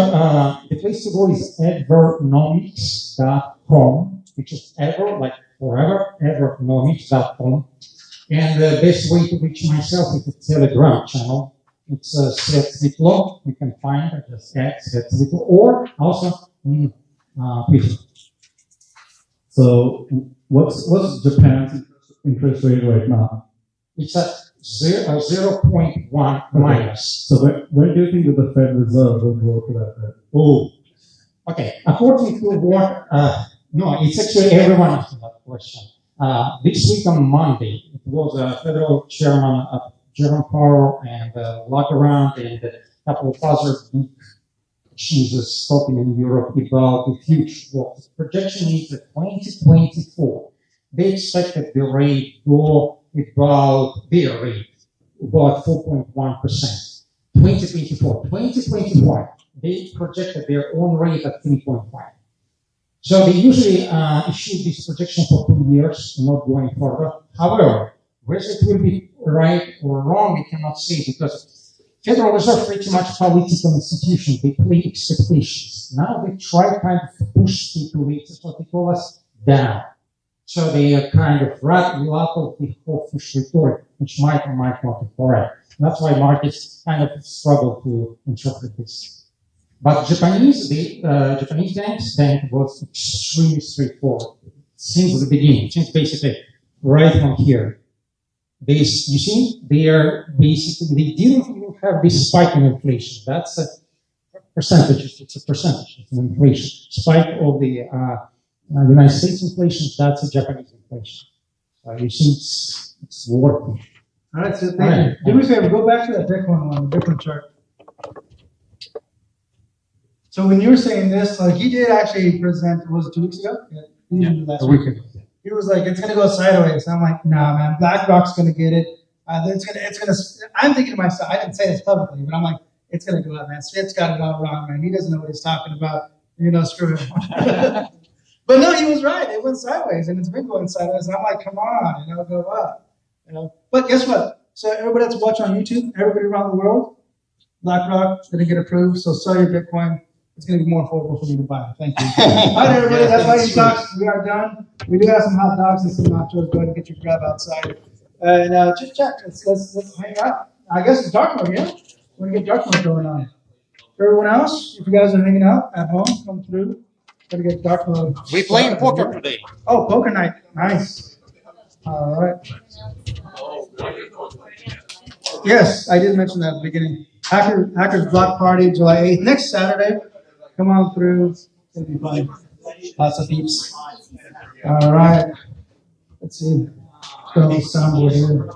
the place to go is evernomics.com, which is ever, like forever, evernomics.com. And the best way to reach myself is the Telegram channel. It's Svetlov. You can find it just at Svetlov, or also Twitter. So what's Japan's interest rate right now? It's at 0.1 minus. So when do you think that the Fed Reserve will go to that rate? Oh, okay. According to what? No, it's actually everyone asking that question. This week on Monday, it was a federal chairman of Jerome Powell and Lagarde and a couple of other big chiefs talking in Europe about the future. Well, the projection is that 2024, they expected the rate go about their rate, about 4.1%. 2024, 2021, they projected their own rate at 3.5. So they usually issue this projection for 2 years, not going further. However, whether it will be right or wrong, we cannot say, because Federal Reserve pretty much political institution. They play expectations. Now they try kind of to push people, that's what they call us, down. So they are kind of rattle of the hawkish rhetoric, which might or might not be correct. That's why markets kind of struggle to interpret this. But Japanese bank was extremely straightforward since the beginning, since basically right from here. You see, they didn't even have this spike in inflation. That's a percentage. It's a percentage of inflation. Spike of the United States inflation, that's a Japanese inflation. You see, it's working. All right, so thank you. Do me a favor, go back to that Bitcoin one, the Bitcoin chart. So when you were saying this, like he did actually present, was it 2 weeks ago? Yeah, a week ago. He was like, it's gonna go sideways. And I'm like, nah, man, BlackRock's gonna get it. It's gonna. I'm thinking to myself, I didn't say this publicly, but I'm like, it's gonna go up, man. Swift's got it all wrong, man. He doesn't know what he's talking about. Screw him. But no, he was right. It went sideways, and it's been going sideways. And I'm like, come on, go up. But guess what? So everybody that's watching on YouTube, everybody around the world, BlackRock didn't get approved. So sell your Bitcoin. It's going to be more affordable for me to buy. Thank you. All right, everybody. That's Lightning Talks. We are done. We do have some hot dogs and some nachos. Go ahead and get your grab outside. And chit chat. Let's hang out. I guess it's dark mode, yeah? We're going to get dark mode going on. Everyone else, if you guys are hanging out at home, come through. Gotta get dark. We playing poker today. Oh, poker night. Nice. All right. Yes, I did mention that at the beginning. Hackers Block Party, July 8th. Next Saturday. Come on through. It'll be fun. Lots of peeps. All right. Let's see. Got a little soundboard here.